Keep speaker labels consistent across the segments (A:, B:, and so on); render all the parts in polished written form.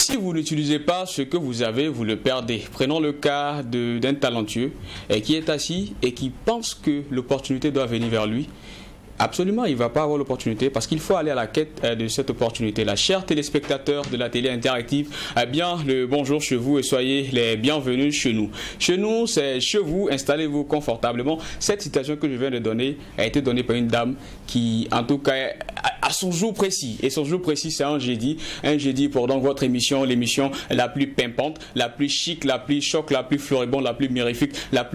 A: Si vous n'utilisez pas ce que vous avez, vous le perdez. Prenons le cas d'un talentueux qui est assis et qui pense que l'opportunité doit venir vers lui. Absolument, il ne va pas avoir l'opportunité parce qu'il faut aller à la quête de cette opportunité-là. Chers téléspectateurs de la télé interactive, bien le bonjour chez vous et soyez les bienvenus chez nous. Chez nous, c'est chez vous, installez-vous confortablement. Cette citation que je viens de donner a été donnée par une dame qui, en tout cas, a son jour précis. Et son jour précis, c'est un jeudi. Un jeudi pour donc votre émission, l'émission la plus pimpante, la plus chic, la plus choc, la plus floribonde, la plus mirifique, la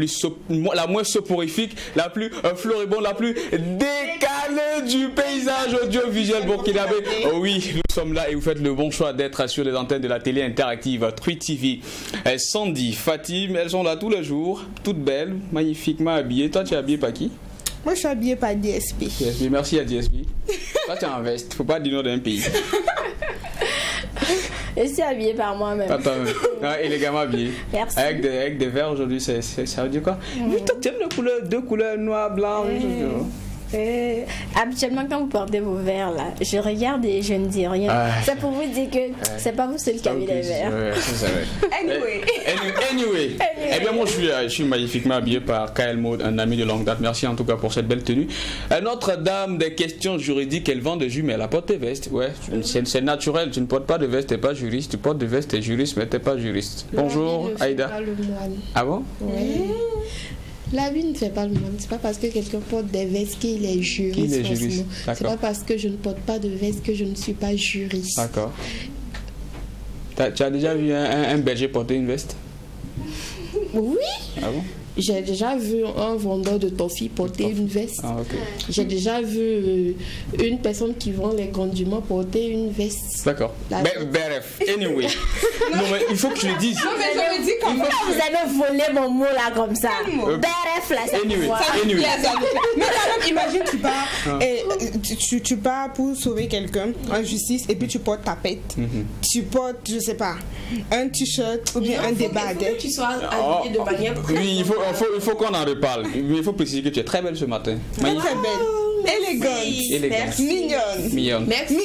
A: moins soporifique, la plus floribonde, la plus décalée du paysage audiovisuel burkinabé. Oh oui, nous sommes là et vous faites le bon choix d'être sur les antennes de la télé interactive Truth TV. Sandy, Fatim, elles sont là tous les jours, toutes belles, magnifiquement habillées. Toi, tu es habillée par qui?
B: Moi, je suis habillée par DSP.
A: DSP, merci à DSP. Toi, tu es en veste. Faut pas dire nom d'un pays.
C: Je suis habillée par moi-même.
A: Attends, élégamment habillée.
C: Merci.
A: Avec des verres aujourd'hui, ça veut dire quoi? Mais toi, tu aimes les couleurs, deux couleurs, noir, blanc.
C: Habituellement, quand vous portez vos verres là, je regarde et je ne dis rien. C'est pour vous dire que c'est pas vous seul qui avez les verres.
A: Anyway. Eh bien, moi, je suis magnifiquement habillé par Kael Maud, un ami de longue date. Merci en tout cas pour cette belle tenue. Notre dame des questions juridiques, elle vend des jus, mais elle a porté veste. Ouais, c'est naturel. Tu ne portes pas de veste, tu n'es pas juriste. Tu portes de veste, tu es juriste, mais tu n'es pas juriste. Bonjour, Aïda. Ah bon?
B: Oui. La vie ne fait pas le moine. C'est pas parce que quelqu'un porte des vestes qu'il est juriste. C'est pas parce que je ne porte pas de veste que je ne suis pas juriste.
A: D'accord. Tu as déjà vu un berger porter une veste?
B: Oui.
A: Ah bon?
B: J'ai déjà vu un vendeur de toffee porter une veste.
A: Ah, okay.
B: J'ai déjà vu une personne qui vend les condiments porter une veste.
A: D'accord. Bref, anyway. Non, mais il faut que tu le dises.
C: Non, mais je me dis comment vous avez volé mon mot là comme ça. Bref, là, c'est
A: anyway.
D: Mais quand même, imagine, tu pars et tu pars pour sauver quelqu'un en justice et puis tu portes ta pète. Tu portes, je sais pas, un t-shirt ou bien un débardeur.
B: Il faut que tu sois habillé de manière précise.
A: Oui, il faut qu'on en reparle. Mais il faut préciser que tu es très belle ce matin.
D: Très belle. Élégante. Mignonne.
B: Merci.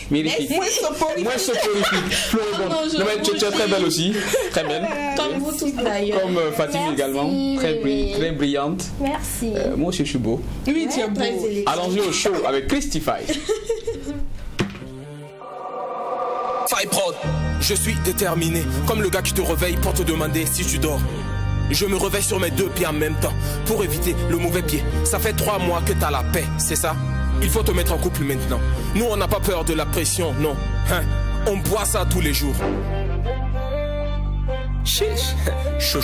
D: Mirifique. Moins
A: soporifique. Floribonde. Non, mais tu es très belle aussi. Très belle.
B: Comme vous tous d'ailleurs.
A: Comme Fatim également. Très brillante.
C: Merci.
A: Moi aussi je suis beau.
D: Oui, tu es beau.
A: Allons-y au show avec Christify.
E: Prod, je suis déterminé, comme le gars qui te réveille pour te demander si tu dors. Je me réveille sur mes deux pieds en même temps, pour éviter le mauvais pied. Ça fait 3 mois que t'as la paix, c'est ça? Il faut te mettre en couple maintenant. Nous on n'a pas peur de la pression, non. On boit ça tous les jours. Chiche, chaud,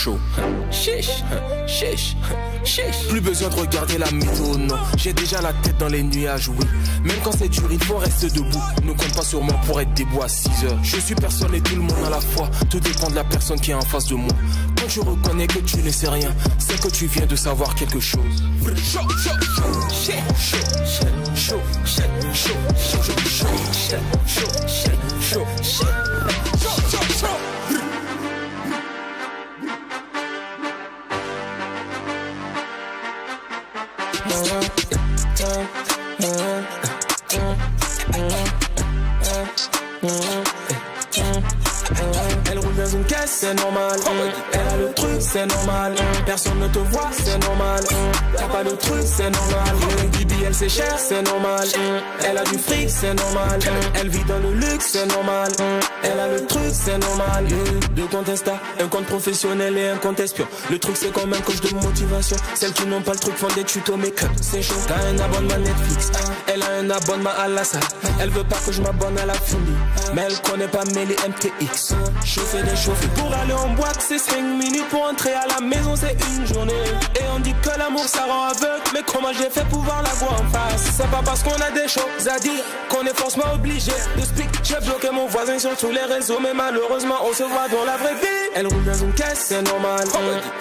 E: chiche, chiche, chiche. Plus besoin de regarder la météo, non. J'ai déjà la tête dans les nuages, oui. Même quand c'est dur, il faut rester debout. Ne compte pas sur moi pour être debout à 6 heures. Je suis personne et tout le monde à la fois. Tout dépend de la personne qui est en face de moi. Quand tu reconnais que tu ne sais rien, c'est que tu viens de savoir quelque chose. Chaud, chaud, chaud, chaud, chaud, chaud. Elle roule dans une caisse, c'est normal. Elle a le truc, c'est normal. Personne ne te voit, c'est normal. T'as pas le truc, c'est normal. Bibi, elle c'est cher, c'est normal. Elle a du fric, c'est normal. Elle vit dans le luxe, c'est normal. Elle a le truc, c'est normal. Deux comptes Insta, un compte professionnel et un compte espion. Le truc c'est comme un coach de motivation. Celles qui n'ont pas le truc font des tutos make-up, c'est chaud. T'as un abonnement Netflix, elle a un abonnement à la salle. Elle veut pas que je m'abonne à la folie, mais elle connaît pas Mélie MTX. Chauffer des chauffés pour aller en boîte, c'est 5 minutes. Pour entrer à la maison, c'est une journée. Et on dit que l'amour ça rend aveugle, mais comment j'ai fait pour voir la voix en face? C'est pas parce qu'on a des choses à dire qu'on est forcément obligé de speak. J'ai bloqué mon voisin sur tous les réseaux, mais malheureusement on se voit dans la vraie vie. Elle roule dans une caisse, c'est normal.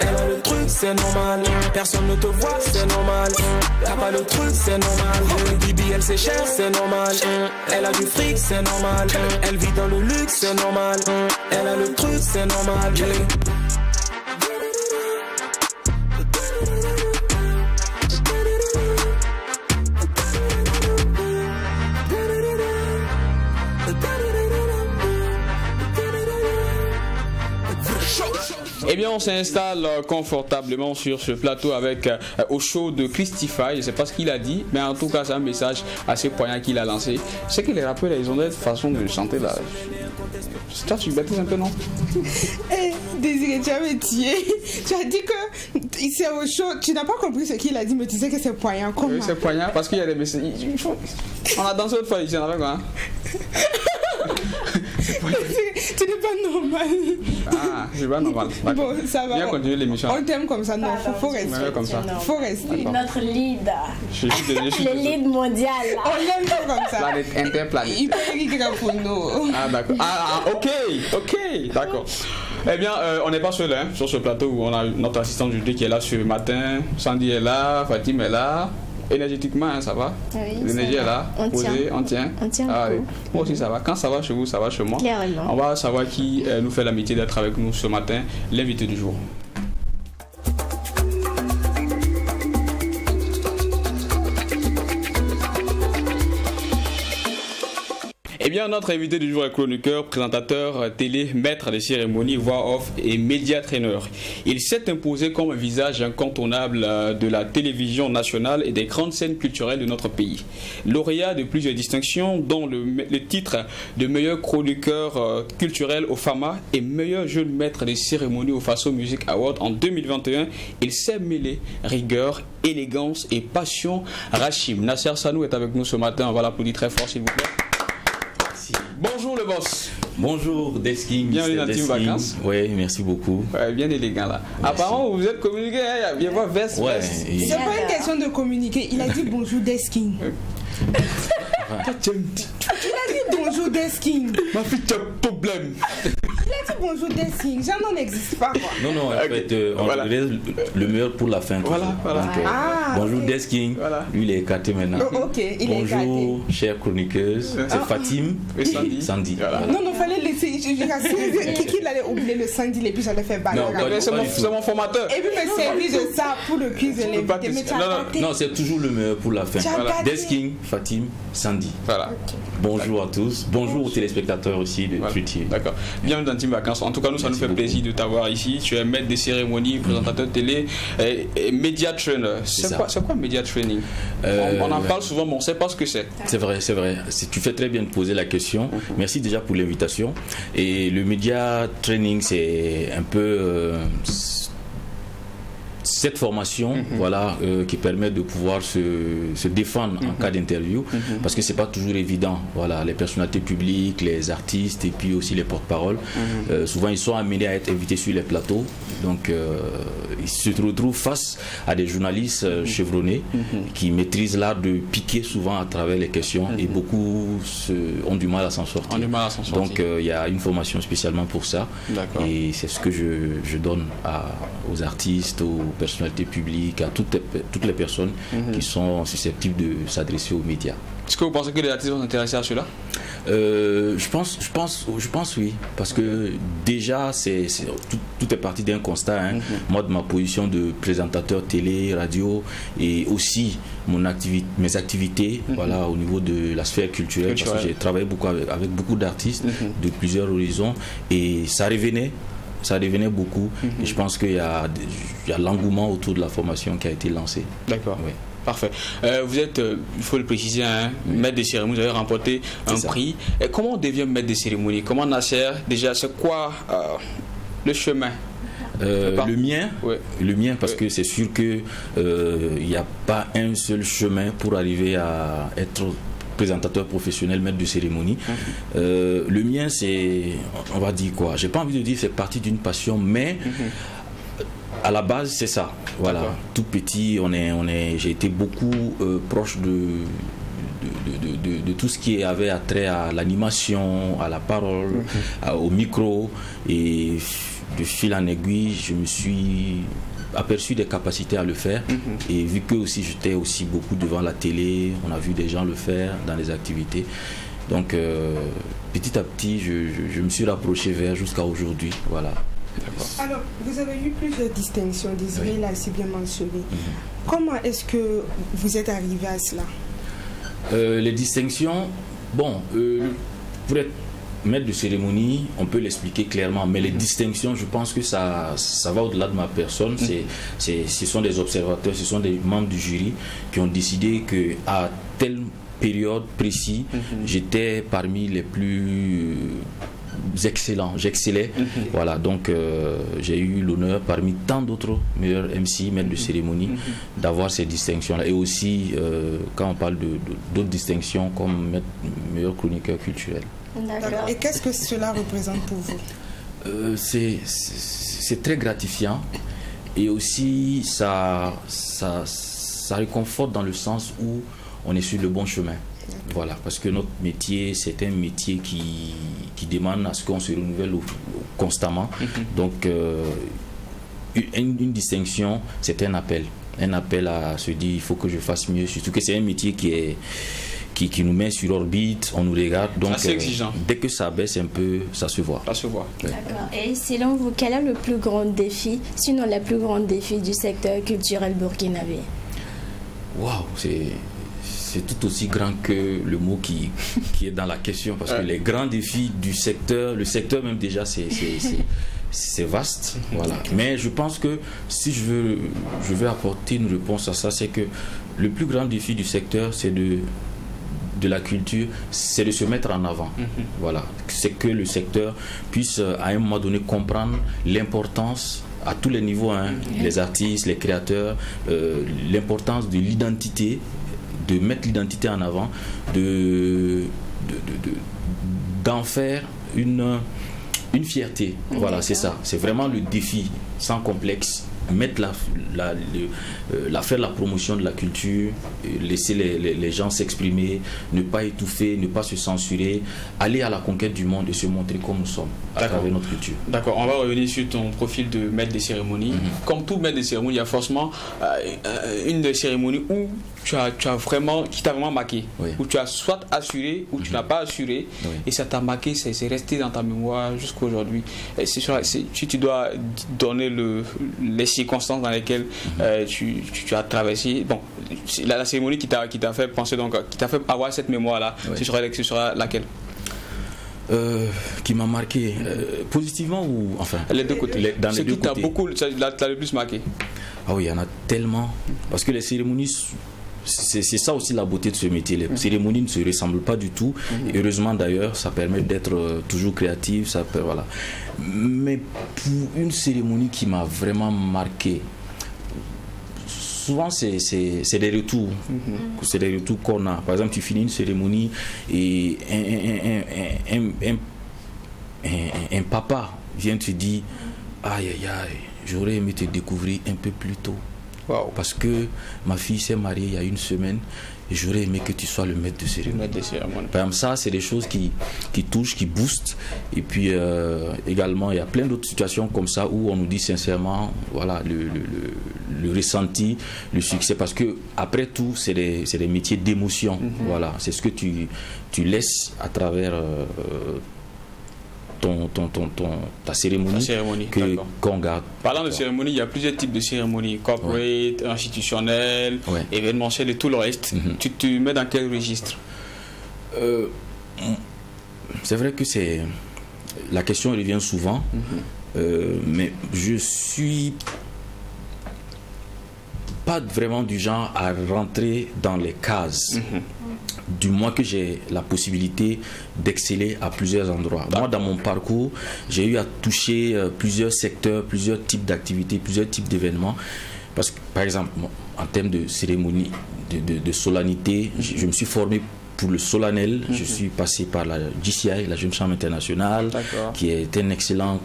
E: Elle a le truc, c'est normal. Personne ne te voit, c'est normal. T'as pas le truc, c'est normal. Bibi, elle c'est cher, c'est normal. Elle a du fric, c'est normal. Elle vit dans le luxe, c'est normal. Elle a le truc, c'est normal.
A: Eh bien, on s'installe confortablement sur ce plateau avec au show de Christify. Je ne sais pas ce qu'il a dit, mais en tout cas, c'est un message assez poignant qu'il a lancé. C'est que les rappeurs, ils ont des façons de chanter là. Toi, tu bêtises un peu, non?
D: Désiré, tu as me tué. Tu as dit que c'est au show. Tu n'as pas compris ce qu'il a dit, mais tu sais que c'est poignant. Comment?
A: Oui, c'est poignant parce qu'il y a des messages. On a dansé l'autre fois ici, on avait quoi?
D: Tu n'es pas normal.
A: Ah, je suis pas normal.
D: Bon, ça va.
A: Viens continuer l'émission.
D: On t'aime comme ça, non, faut rester.
A: Comme ça.
D: Faut rester.
C: Notre lead.
A: Le
C: lead mondial.
D: On l'aime pas comme ça.
A: Planète interplanète.
D: Il peut écrire pour nous.
A: Ah, d'accord. Ok, d'accord. Eh bien, on n'est pas seul sur ce plateau où on a notre assistante Julie qui est là ce matin. Sandy est là, Fatim est là. Énergétiquement, ça va?
C: Oui,
A: l'énergie est là, posée, on tient.
C: Ah, oui.
A: Moi aussi, ça va. Quand ça va chez vous, ça va chez moi.
C: Clairement.
A: On va savoir qui nous fait l'amitié d'être avec nous ce matin, l'invité du jour. Eh bien, notre invité du jour est chroniqueur, présentateur télé, maître des cérémonies, voix off et média trainer. Il s'est imposé comme un visage incontournable de la télévision nationale et des grandes scènes culturelles de notre pays. Lauréat de plusieurs distinctions, dont le titre de meilleur chroniqueur culturel au FAMA et meilleur jeune maître des cérémonies au Faso Music Award en 2021, il s'est mêlé rigueur, élégance et passion. Rachim Nasser Sanou est avec nous ce matin. On va l'applaudir très fort, s'il vous plaît. Bonjour le boss.
F: Bonjour Desking.
A: Bienvenue dans Team Vacances.
F: Oui, merci beaucoup.
A: Ouais, bien élégant là.
F: Merci.
A: Apparemment vous êtes communiqué, il y a pas veste.
F: Ouais.
D: C'est pas une question de communiquer. Il a dit bonjour Desking. Il a dit bonjour Desking.
A: Ma fille, tu as un problème.
D: Il a dit bonjour Desking. Jamais on n'existe pas quoi.
F: Non, en fait, on laisse le meilleur pour la fin.
A: Voilà.
F: Donc, bonjour Desking.
A: Voilà.
F: Lui, il est écarté maintenant.
D: Ok, il est
F: bonjour, chère chroniqueuse. C'est Fatim
A: et Sandy.
F: Voilà.
D: Non, fallait laisser. Qui allait oublier le Sandy et puis j'allais faire bagarre.
A: C'est mon formateur.
D: Et puis me servir de ça pour le quiz de l'invité. Mais tu as gâté.
F: Non, c'est toujours le meilleur pour la fin. Desking, Fatim, Sandy.
A: Voilà.
F: Bonjour à tous. Bonjour aux téléspectateurs aussi de Tritier.
A: D'accord. Bienvenue dans Team Vacances. En tout cas, nous, ça nous fait plaisir de t'avoir ici. Tu es maître des cérémonies, présentateur télé et média trainer. C'est quoi média training? On en parle souvent, mais on ne sait pas ce que c'est.
F: C'est vrai. Tu fais très bien de poser la question. Merci déjà pour l'invitation. Et le média training, c'est un peu cette formation qui permet de pouvoir se défendre en cas d'interview, parce que c'est pas toujours évident. Voilà, les personnalités publiques, les artistes et puis aussi les porte-paroles, souvent ils sont amenés à être invités sur les plateaux, donc ils se retrouvent face à des journalistes chevronnés qui maîtrisent l'art de piquer souvent à travers les questions, et beaucoup ont du mal à s'en sortir. Donc il y a une formation spécialement pour ça, et c'est ce que je donne aux artistes, aux personnalités publiques, à toutes les personnes qui sont susceptibles de s'adresser aux médias.
A: Est-ce que vous pensez que les artistes vont s'intéresser à cela?
F: Je pense oui, parce que déjà tout est parti d'un constat. Moi, de ma position de présentateur télé, radio, et aussi mes activités, voilà, au niveau de la sphère culturelle, parce que j'ai travaillé beaucoup avec beaucoup d'artistes de plusieurs horizons, et ça revenait beaucoup, et je pense qu'il y a l'engouement autour de la formation qui a été lancée.
A: D'accord. Oui. Parfait. Vous êtes, il faut le préciser, maître de cérémonie, vous avez remporté un prix. Et comment on devient maître de cérémonie? Comment Nasser, déjà, c'est quoi le chemin?
F: Le mien, parce que c'est sûr que il n'y a pas un seul chemin pour arriver à être présentateur professionnel, maître de cérémonie. Le mien, c'est, on va dire quoi, j'ai pas envie de dire c'est parti d'une passion, mais à la base c'est ça. Voilà, tout petit, j'ai été beaucoup proche de tout ce qui avait attrait à l'animation, à la parole, au micro, et de fil en aiguille, je me suis aperçu des capacités à le faire, et vu que aussi j'étais aussi beaucoup devant la télé, on a vu des gens le faire dans les activités, donc petit à petit je me suis rapproché vers jusqu'à aujourd'hui. Voilà.
D: Alors, vous avez eu plusieurs distinctions, Désiré l'a si bien mentionné. Comment est-ce que vous êtes arrivé à cela?
F: Les distinctions, bon, pour être maître de cérémonie, on peut l'expliquer clairement, mais les distinctions, je pense que ça va au-delà de ma personne. Ce sont des observateurs, ce sont des membres du jury qui ont décidé qu'à telle période précise, j'étais parmi les plus excellents, j'excellais. Voilà, donc j'ai eu l'honneur parmi tant d'autres meilleurs MC, maîtres de cérémonie, d'avoir ces distinctions-là. Et aussi, quand on parle d'autres distinctions comme meilleur chroniqueur culturel.
D: Et qu'est-ce que cela représente pour vous?
F: C'est très gratifiant et aussi ça réconforte dans le sens où on est sur le bon chemin. Voilà, parce que notre métier, c'est un métier qui demande à ce qu'on se renouvelle constamment. Donc, une distinction, c'est un appel à se dire, il faut que je fasse mieux, surtout que c'est un métier qui nous met sur orbite, on nous regarde, donc
A: assez exigeant.
F: Dès que ça baisse un peu, ça se voit.
A: Ça se voit.
C: Ouais. D'accord. Et selon vous, quel est le plus grand défi, sinon le plus grand défi du secteur culturel burkinabé?
F: Waouh, c'est tout aussi grand que le mot qui est dans la question, parce que les grands défis du secteur, le secteur même déjà c'est vaste, voilà. Mais je pense que si je veux apporter une réponse à ça, c'est que le plus grand défi du secteur, c'est de la culture, c'est de se mettre en avant. Voilà, c'est que le secteur puisse à un moment donné comprendre l'importance à tous les niveaux, les artistes, les créateurs, l'importance de l'identité, de mettre l'identité en avant, d'en faire une fierté. Voilà, c'est ça. C'est vraiment le défi, sans complexe. Mettre faire la promotion de la culture, laisser les gens s'exprimer, ne pas étouffer, ne pas se censurer, aller à la conquête du monde et se montrer comme nous sommes à travers notre culture.
A: D'accord, on va revenir sur ton profil de maître des cérémonies. Comme tout maître des cérémonies, il y a forcément une des cérémonies où qui t'a vraiment marqué, où tu as soit assuré ou tu n'as pas assuré, et ça t'a marqué, c'est resté dans ta mémoire jusqu'à aujourd'hui. Si tu dois donner les circonstances dans lesquelles tu as traversé, bon, la cérémonie qui t'a fait penser, donc qui t'a fait avoir cette mémoire là, ce sera laquelle?
F: Qui m'a marqué positivement ou enfin
A: les deux côtés,
F: dans les deux côtés.
A: T'as le plus marqué?
F: Ah oui, il y en a tellement, parce que les cérémonies, c'est ça aussi la beauté de ce métier. Les cérémonies ne se ressemblent pas du tout. Heureusement d'ailleurs, ça permet d'être toujours créatif. Voilà. Mais pour une cérémonie qui m'a vraiment marqué, souvent c'est des retours. C'est des retours qu'on a. Par exemple, tu finis une cérémonie et un papa vient te dire, aïe aïe aïe, j'aurais aimé te découvrir un peu plus tôt. Wow. Parce que ma fille s'est mariée il y a une semaine et j'aurais aimé que tu sois le maître de cérémonie. Par exemple, ça, c'est des choses qui touchent, qui boostent. Et puis également, il y a plein d'autres situations comme ça où on nous dit sincèrement, voilà, le ressenti, le succès. Parce que après tout, c'est des métiers d'émotion. Voilà, c'est ce que tu laisses à travers ta cérémonie qu'on garde.
A: Parlant de cérémonie, il y a plusieurs types de cérémonies, corporate, institutionnelles, événementielles et tout le reste. Tu te mets dans quel registre?
F: C'est vrai que la question revient souvent, mais je suis pas vraiment du genre à rentrer dans les cases. Du moins que j'ai la possibilité d'exceller à plusieurs endroits. Moi, dans mon parcours, j'ai eu à toucher plusieurs secteurs, plusieurs types d'activités, plusieurs types d'événements. Parce que, par exemple, en termes de cérémonie, de solennité, je me suis formé pour le solennel. Je suis passé par la JCI, la Jeune Chambre Internationale, qui est un excellent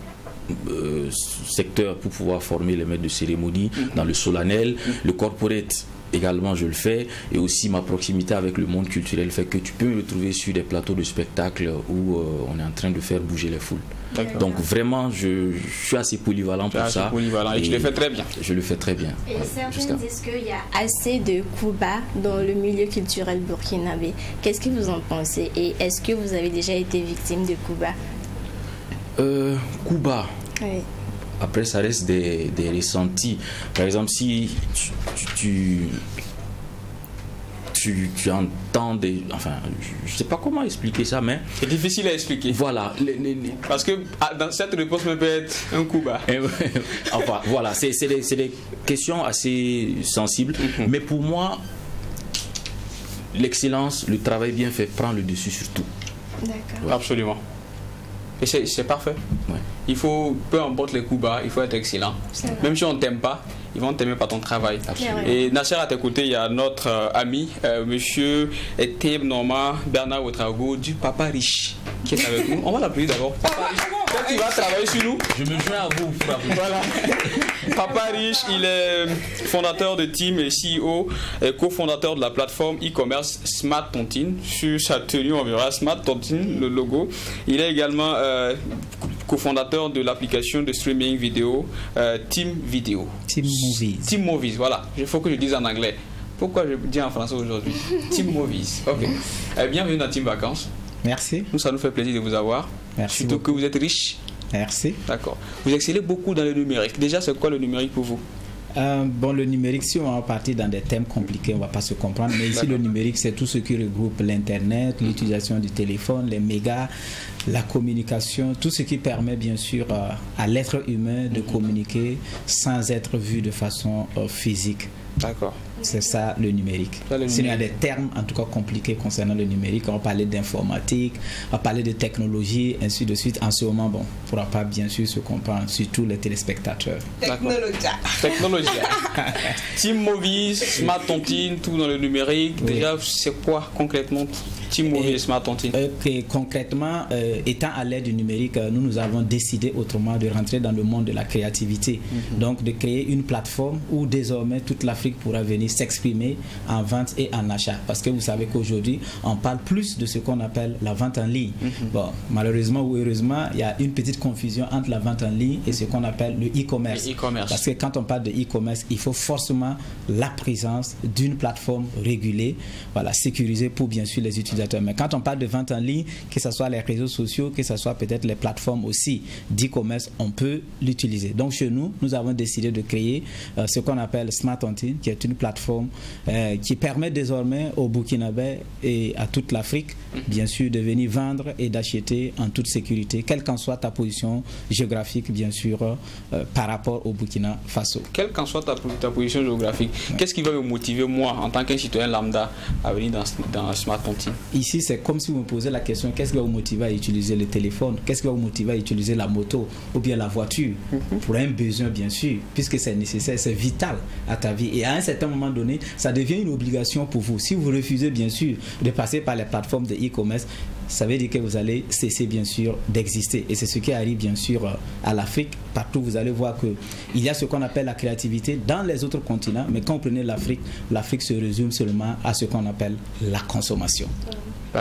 F: secteur pour pouvoir former les maîtres de cérémonie dans le solennel. Le corporate, également je le fais, et aussi ma proximité avec le monde culturel fait que tu peux me retrouver sur des plateaux de spectacle où on est en train de faire bouger les foules. Donc vraiment je suis assez polyvalent pour ça.
A: Et tu le fais très bien.
F: Je le fais très bien.
C: Et certains disent qu'il y a assez de coups bas dans le milieu culturel burkinabé. Qu'est-ce que vous en pensez? Et est-ce que vous avez déjà été victime de coups bas?
F: Coups bas.
C: Oui.
F: Après, ça reste des ressentis. Par exemple, si tu tu entends des... Enfin, je ne sais pas comment expliquer ça, mais...
A: C'est difficile à expliquer.
F: Voilà.
A: Parce que dans cette réponse peut être un coup bas.
F: Enfin, voilà, c'est des questions assez sensibles. Mais pour moi, l'excellence, le travail bien fait prend le dessus sur tout.
C: D'accord.
A: Ouais. Absolument. Et c'est parfait.
F: Ouais.
A: Il faut, peu importe les coups bas, il faut être excellent. Même si on ne t'aime pas, ils vont t'aimer par ton travail.
F: Absolument.
A: Et Nasser, à tes côtés, il y a notre ami, monsieur Ethem Norma Bernard Ouedraogo du Papa Riche, qui est avec nous. On va l'appeler d'abord. Papa Riche. Quand tu vas travailler sur nous,
F: je me joins à vous.
A: Voilà. Papa Riche, il est fondateur de Team et CEO et cofondateur de la plateforme e-commerce Smart Tontine. Sur sa tenue, on verra Smart Tontine, le logo. Il est également cofondateur de l'application de streaming vidéo Team Video.
G: Team Movies.
A: Team Movies, voilà. Il faut que je dise en anglais. Pourquoi je dis en français aujourd'hui? Team Movies. Ok. Bienvenue dans Team Vacances.
G: Merci.
A: Nous, ça nous fait plaisir de vous avoir.
G: Merci.
A: Surtout
G: beaucoup.
A: que vous êtes riche.
G: Merci.
A: D'accord. Vous excellez beaucoup dans le numérique. Déjà, c'est quoi le numérique pour vous?
G: Bon, le numérique, si on va partir dans des thèmes compliqués, on ne va pas se comprendre. Mais ici, le numérique, c'est tout ce qui regroupe l'Internet, l'utilisation du téléphone, les mégas, la communication, tout ce qui permet bien sûr à l'être humain de communiquer sans être vu de façon physique.
A: D'accord.
G: C'est ça le numérique. Sinon, il y a des termes en tout cas compliqués concernant le numérique. On va parler d'informatique, on va parler de technologie, ainsi de suite. En ce moment, bon, on ne pourra pas bien sûr se comprendre, surtout les téléspectateurs.
A: Technologie. Team Movies, Smart Tontine, tout dans le numérique. Oui. Déjà, c'est quoi concrètement Team Movies et Smart Tontine?
G: Concrètement, étant à l'ère du numérique, nous avons décidé autrement de rentrer dans le monde de la créativité. Donc, de créer une plateforme où désormais toute l'Afrique pourra venir s'exprimer en vente et en achat. Parce que vous savez qu'aujourd'hui, on parle plus de ce qu'on appelle la vente en ligne. Bon, malheureusement ou heureusement, il y a une petite confusion entre la vente en ligne et ce qu'on appelle le e-commerce. Parce que quand on parle de e-commerce, il faut forcément la présence d'une plateforme régulée, voilà, sécurisée pour bien sûr les utilisateurs. Mais quand on parle de vente en ligne, que ce soit les réseaux sociaux, que ce soit peut-être les plateformes aussi d'e-commerce, on peut l'utiliser. Donc chez nous, nous avons décidé de créer ce qu'on appelle Smart Tontine, qui est une plateforme qui permet désormais aux Burkinabés et à toute l'Afrique, bien sûr, de venir vendre et d'acheter en toute sécurité, quelle qu'en soit ta position géographique, bien sûr, par rapport au Burkina Faso.
A: Quelle qu'en soit ta position géographique, qu'est-ce qui va me motiver, moi, en tant qu'un citoyen lambda, à venir dans Smart Tontine? Ici,
G: c'est comme si vous me posez la question, qu'est-ce qui va vous motiver à utiliser le téléphone? Qu'est-ce qui va vous motiver à utiliser la moto ou bien la voiture? Pour un besoin, bien sûr, puisque c'est nécessaire, c'est vital à ta vie. Et à un certain moment donné, ça devient une obligation pour vous. Si vous refusez bien sûr de passer par les plateformes de e-commerce, ça veut dire que vous allez cesser bien sûr d'exister. Et c'est ce qui arrive bien sûr à l'Afrique. Partout vous allez voir qu'il y a ce qu'on appelle la créativité dans les autres continents, mais quand vous prenez l'Afrique, l'Afrique se résume seulement à ce qu'on appelle la consommation.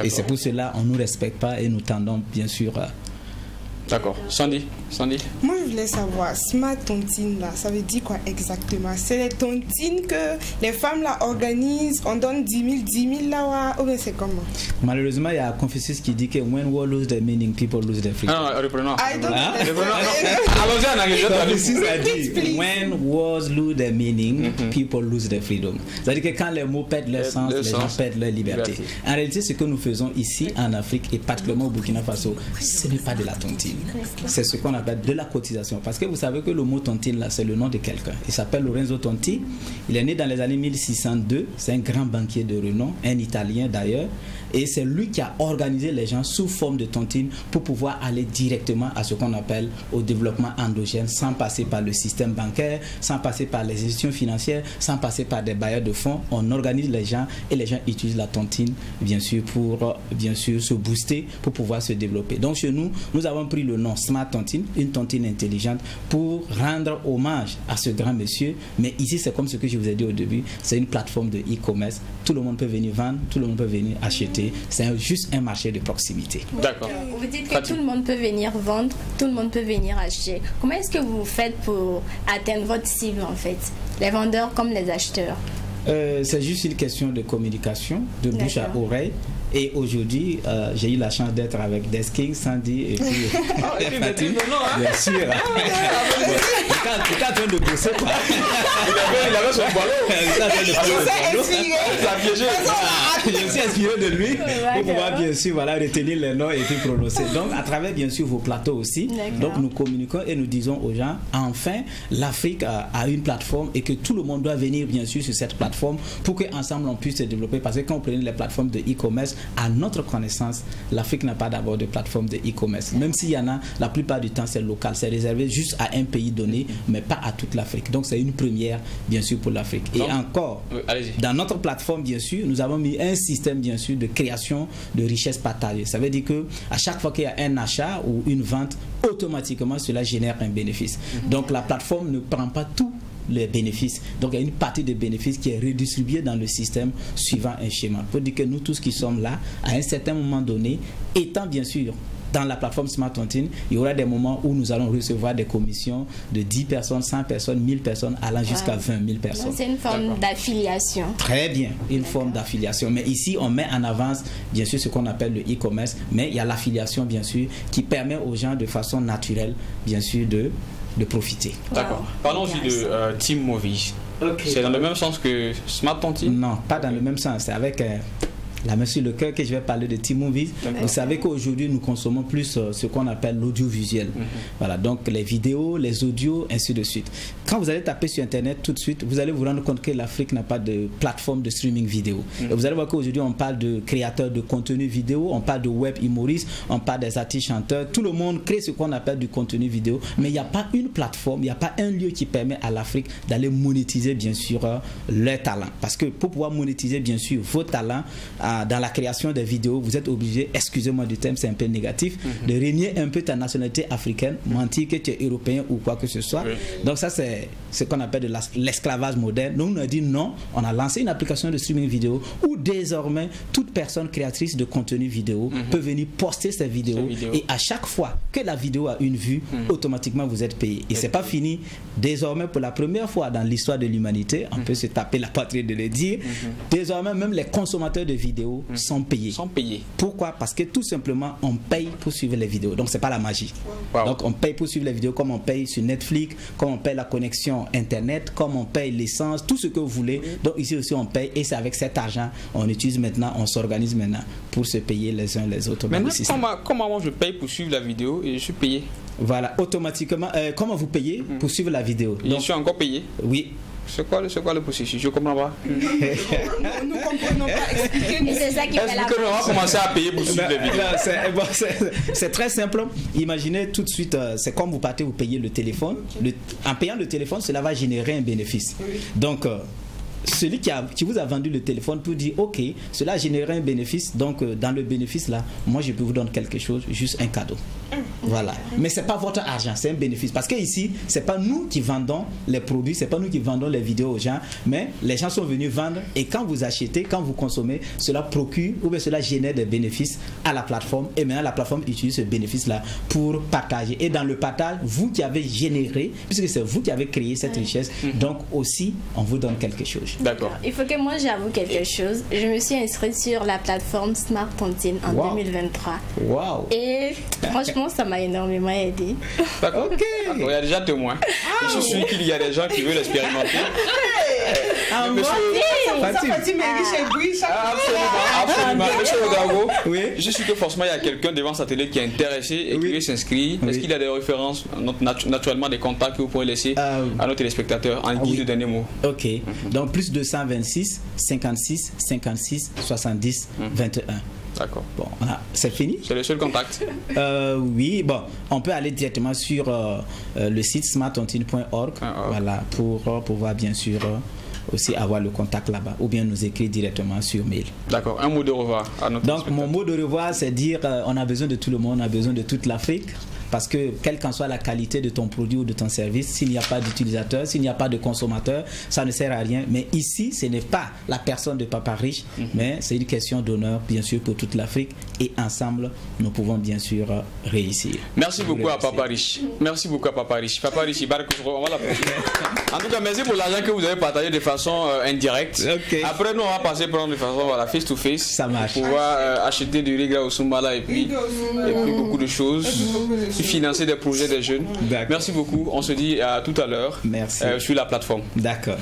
G: Et c'est pour cela qu'on ne nous respecte pas et nous tendons bien sûr
A: D'accord. Sandy.
D: Moi, je voulais savoir, Smart Tontine, là, ça veut dire quoi exactement? C'est les tontines que les femmes là organisent, on donne 10 000 là, ou bien c'est comment?
G: Malheureusement, il y a Confucius qui dit que when war lose the meaning, people lose their freedom.
A: Non, reprenons.
G: Allons-y en anglais. Confucius a dit, when wars lose the meaning, people lose their freedom. C'est-à-dire que quand les mots perdent leur sens, les gens perdent leur liberté. En réalité, ce que nous faisons ici en Afrique et particulièrement au Burkina Faso, ce n'est pas de la tontine. C'est ce qu'on appelle de la cotisation. Parce que vous savez que le mot tontine, là, c'est le nom de quelqu'un. Il s'appelle Lorenzo Tonti. Il est né dans les années 1602. C'est un grand banquier de renom, un Italien d'ailleurs. Et c'est lui qui a organisé les gens sous forme de tontine pour pouvoir aller directement à ce qu'on appelle au développement endogène, sans passer par le système bancaire, sans passer par les institutions financières, sans passer par des bailleurs de fonds. On organise les gens et les gens utilisent la tontine, bien sûr, pour bien sûr se booster, pour pouvoir se développer. Donc chez nous, nous avons pris le nom Smart Tontine, une tontine intelligente, pour rendre hommage à ce grand monsieur. Mais ici, c'est comme ce que je vous ai dit au début, c'est une plateforme de e-commerce. Tout le monde peut venir vendre, tout le monde peut venir acheter. C'est juste un marché de proximité.
A: D'accord.
C: Vous dites que tout le monde peut venir vendre, tout le monde peut venir acheter. Comment est-ce que vous faites pour atteindre votre cible en fait? Les vendeurs comme les acheteurs?
G: C'est juste une question de communication, de bouche à oreille. Et aujourd'hui, j'ai eu la chance d'être avec Desking, Sandy et puis Fatim. Bien sûr. Il est en train de bosser quoi.
A: Il avait son ballon.
G: Je me suis inspiré de lui pour pouvoir bien sûr retenir les noms et puis prononcer. Donc à travers bien sûr vos plateaux aussi. Donc nous communiquons et nous disons aux gens, enfin l'Afrique a une plateforme et que tout le monde doit venir bien sûr sur cette plateforme pour qu'ensemble on puisse se développer. Parce que quand on prenait les plateformes de e-commerce, à notre connaissance, l'Afrique n'a pas d'abord de plateforme de e-commerce. Même s'il y en a, la plupart du temps c'est local, c'est réservé juste à un pays donné, mais pas à toute l'Afrique. Donc c'est une première bien sûr pour l'Afrique. Et encore, dans notre plateforme bien sûr, nous avons mis un système bien sûr de création de richesse partagée. Ça veut dire que à chaque fois qu'il y a un achat ou une vente, automatiquement cela génère un bénéfice. Donc la plateforme ne prend pas tout les bénéfices. Donc il y a une partie des bénéfices qui est redistribuée dans le système suivant un schéma. Pour dire que nous tous qui sommes là, à un certain moment donné, étant bien sûr dans la plateforme Smart Tontine, il y aura des moments où nous allons recevoir des commissions de 10 personnes, 100 personnes, 1000 personnes, allant jusqu'à 20 000 personnes.
C: C'est une forme d'affiliation.
G: Très bien, une forme d'affiliation. Mais ici, on met en avance, bien sûr, ce qu'on appelle le e-commerce, mais il y a l'affiliation, bien sûr, qui permet aux gens de façon naturelle, bien sûr, de profiter.
A: D'accord. Parlons aussi de Team Movies. C'est dans le même sens que Smart Tontine?
G: Non, pas dans le même sens. C'est avec la main sur le cœur que je vais parler de Team Movies. Vous savez qu'aujourd'hui nous consommons plus ce qu'on appelle l'audiovisuel. Voilà, donc les vidéos, les audios, ainsi de suite. Quand vous allez taper sur internet tout de suite, vous allez vous rendre compte que l'Afrique n'a pas de plateforme de streaming vidéo. Et vous allez voir qu'aujourd'hui on parle de créateurs de contenu vidéo, on parle de web humoristes, on parle des artistes chanteurs. Tout le monde crée ce qu'on appelle du contenu vidéo, mais il n'y a pas une plateforme, il n'y a pas un lieu qui permet à l'Afrique d'aller monétiser bien sûr leurs talents. Parce que pour pouvoir monétiser bien sûr vos talents dans la création des vidéos, vous êtes obligé, excusez-moi du terme, c'est un peu négatif, de renier un peu ta nationalité africaine, mentir que tu es européen ou quoi que ce soit. Donc ça c'est ce qu'on appelle de l'esclavage moderne. Donc on a dit non, on a lancé une application de streaming vidéo où désormais toute personne créatrice de contenu vidéo peut venir poster ses vidéos et à chaque fois que la vidéo a une vue, automatiquement vous êtes payé. Et c'est pas fini. Désormais, pour la première fois dans l'histoire de l'humanité, on peut se taper la patrie de le dire, désormais même les consommateurs de vidéos sont payés. Pourquoi? Parce que tout simplement on paye pour suivre les vidéos. Donc c'est pas la magie. Donc on paye pour suivre les vidéos comme on paye sur Netflix, comme on paye la connexion internet, comme on paye l'essence, tout ce que vous voulez. Donc ici aussi on paye et c'est avec cet argent on utilise maintenant, on s'organise maintenant pour se payer les uns les autres.
A: Maintenant comment moi je paye pour suivre la vidéo et je suis payé?
G: Voilà, automatiquement. Comment vous payez pour suivre la vidéo?
A: Donc, je suis encore payé? Oui. C'est quoi le processus? Je ne comprends pas.
D: Nous ne comprenons pas. Expliquez-nous.
C: C'est ça qui fait la
A: on va commencer à payer pour suivre les vidéos.
G: C'est très simple. Imaginez tout de suite, c'est comme vous partez, vous payez le téléphone. En payant le téléphone, cela va générer un bénéfice. Donc, celui qui vous a vendu le téléphone peut dire ok, cela a généré un bénéfice, donc dans le bénéfice là, moi je peux vous donner quelque chose, juste un cadeau. Voilà. Mais c'est pas votre argent, c'est un bénéfice. Parce que ici, c'est pas nous qui vendons les produits, c'est pas nous qui vendons les vidéos aux gens, mais les gens sont venus vendre et quand vous achetez, quand vous consommez, cela procure ou bien cela génère des bénéfices à la plateforme et maintenant la plateforme utilise ce bénéfice là pour partager. Et dans le partage, vous qui avez généré, puisque c'est vous qui avez créé cette richesse, donc aussi on vous donne quelque chose.
A: D'accord.
C: Il faut que moi j'avoue quelque chose. Je me suis inscrite sur la plateforme Smart Tontine en 2023.
G: Wow.
C: Et franchement, ça m'a énormément aidé.
A: D'accord. Ok. Il y a déjà témoins. Je suis sûr qu'il y a des gens qui veulent expérimenter. Absolument. Monsieur Odago, je suis que forcément il y a quelqu'un devant sa télé qui est intéressé et qui veut s'inscrire. Est-ce qu'il y a des références, naturellement des contacts que vous pourrez laisser à nos téléspectateurs en guise de dernier mot?
G: Ok. Donc plus 226 56 56 70 21.
A: D'accord.
G: Bon, c'est fini.
A: C'est le seul contact.
G: Oui, bon, on peut aller directement sur le site smarttontine.org, voilà, pour pouvoir bien sûr aussi avoir le contact là-bas, ou bien nous écrire directement sur mail.
A: D'accord. Un mot de revoir à notre
G: Donc mon mot de revoir, c'est dire on a besoin de tout le monde, on a besoin de toute l'Afrique. Parce que quelle qu'en soit la qualité de ton produit ou de ton service, s'il n'y a pas d'utilisateur, s'il n'y a pas de consommateur, ça ne sert à rien. Mais ici, ce n'est pas la personne de Papa Riche, mais c'est une question d'honneur, bien sûr, pour toute l'Afrique. Et ensemble, nous pouvons bien sûr réussir.
A: Merci beaucoup à Papa Riche. Merci beaucoup à Papa Riche. Papa Riche, on va l'applaudir. En tout cas, merci pour l'argent que vous avez partagé de façon indirecte.
G: Okay.
A: Après, nous, on va passer prendre de façon face to face.
G: Ça marche.
A: Pour pouvoir acheter du riz au Sumbala et puis beaucoup de choses. Financer des projets des jeunes. Merci beaucoup. On se dit à tout à l'heure sur la plateforme.
G: D'accord.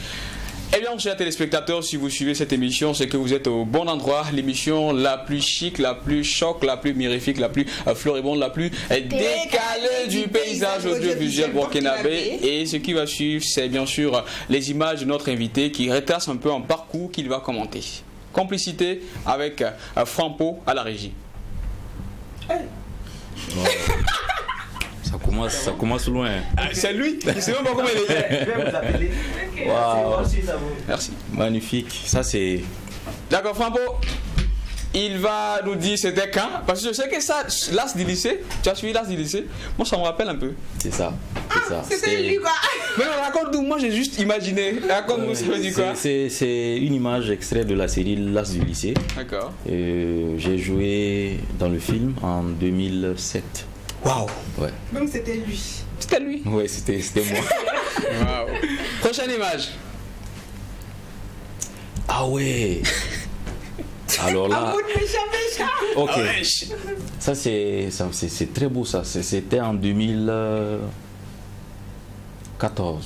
A: Eh bien, chers téléspectateurs, si vous suivez cette émission, c'est que vous êtes au bon endroit. L'émission la plus chic, la plus choc, la plus mirifique, la plus floribonde, la plus décalée du paysage audiovisuel burkinabé. Et ce qui va suivre, c'est bien sûr les images de notre invité qui retrace un peu un parcours qu'il va commenter. Complicité avec Frampo à la régie.
F: Ça commence loin.
A: C'est lui. Je sais même pas comment il est.
G: Je vais vous appeler.
F: Wow.
A: Merci.
F: Magnifique. Ça c'est.
A: D'accord, Frampo. Il va nous dire c'était quand. Parce que je sais que ça, l'as du lycée, tu as suivi l'as du lycée. Moi, ça me rappelle un peu.
F: C'est ça.
D: C'était lui quoi.
A: Mais raconte-nous, moi j'ai juste imaginé. Raconte-nous, ça veut dire quoi.
F: C'est une image extraite de la série L'As du lycée.
A: D'accord.
F: J'ai joué dans le film en 2007.
A: Waouh.
F: Ouais.
D: Donc c'était lui.
A: C'était lui.
F: Ouais, c'était moi.
A: Waouh. Prochaine image.
F: Ah ouais. Alors là. Ok. Ça c'est très beau ça. C'était en 2014.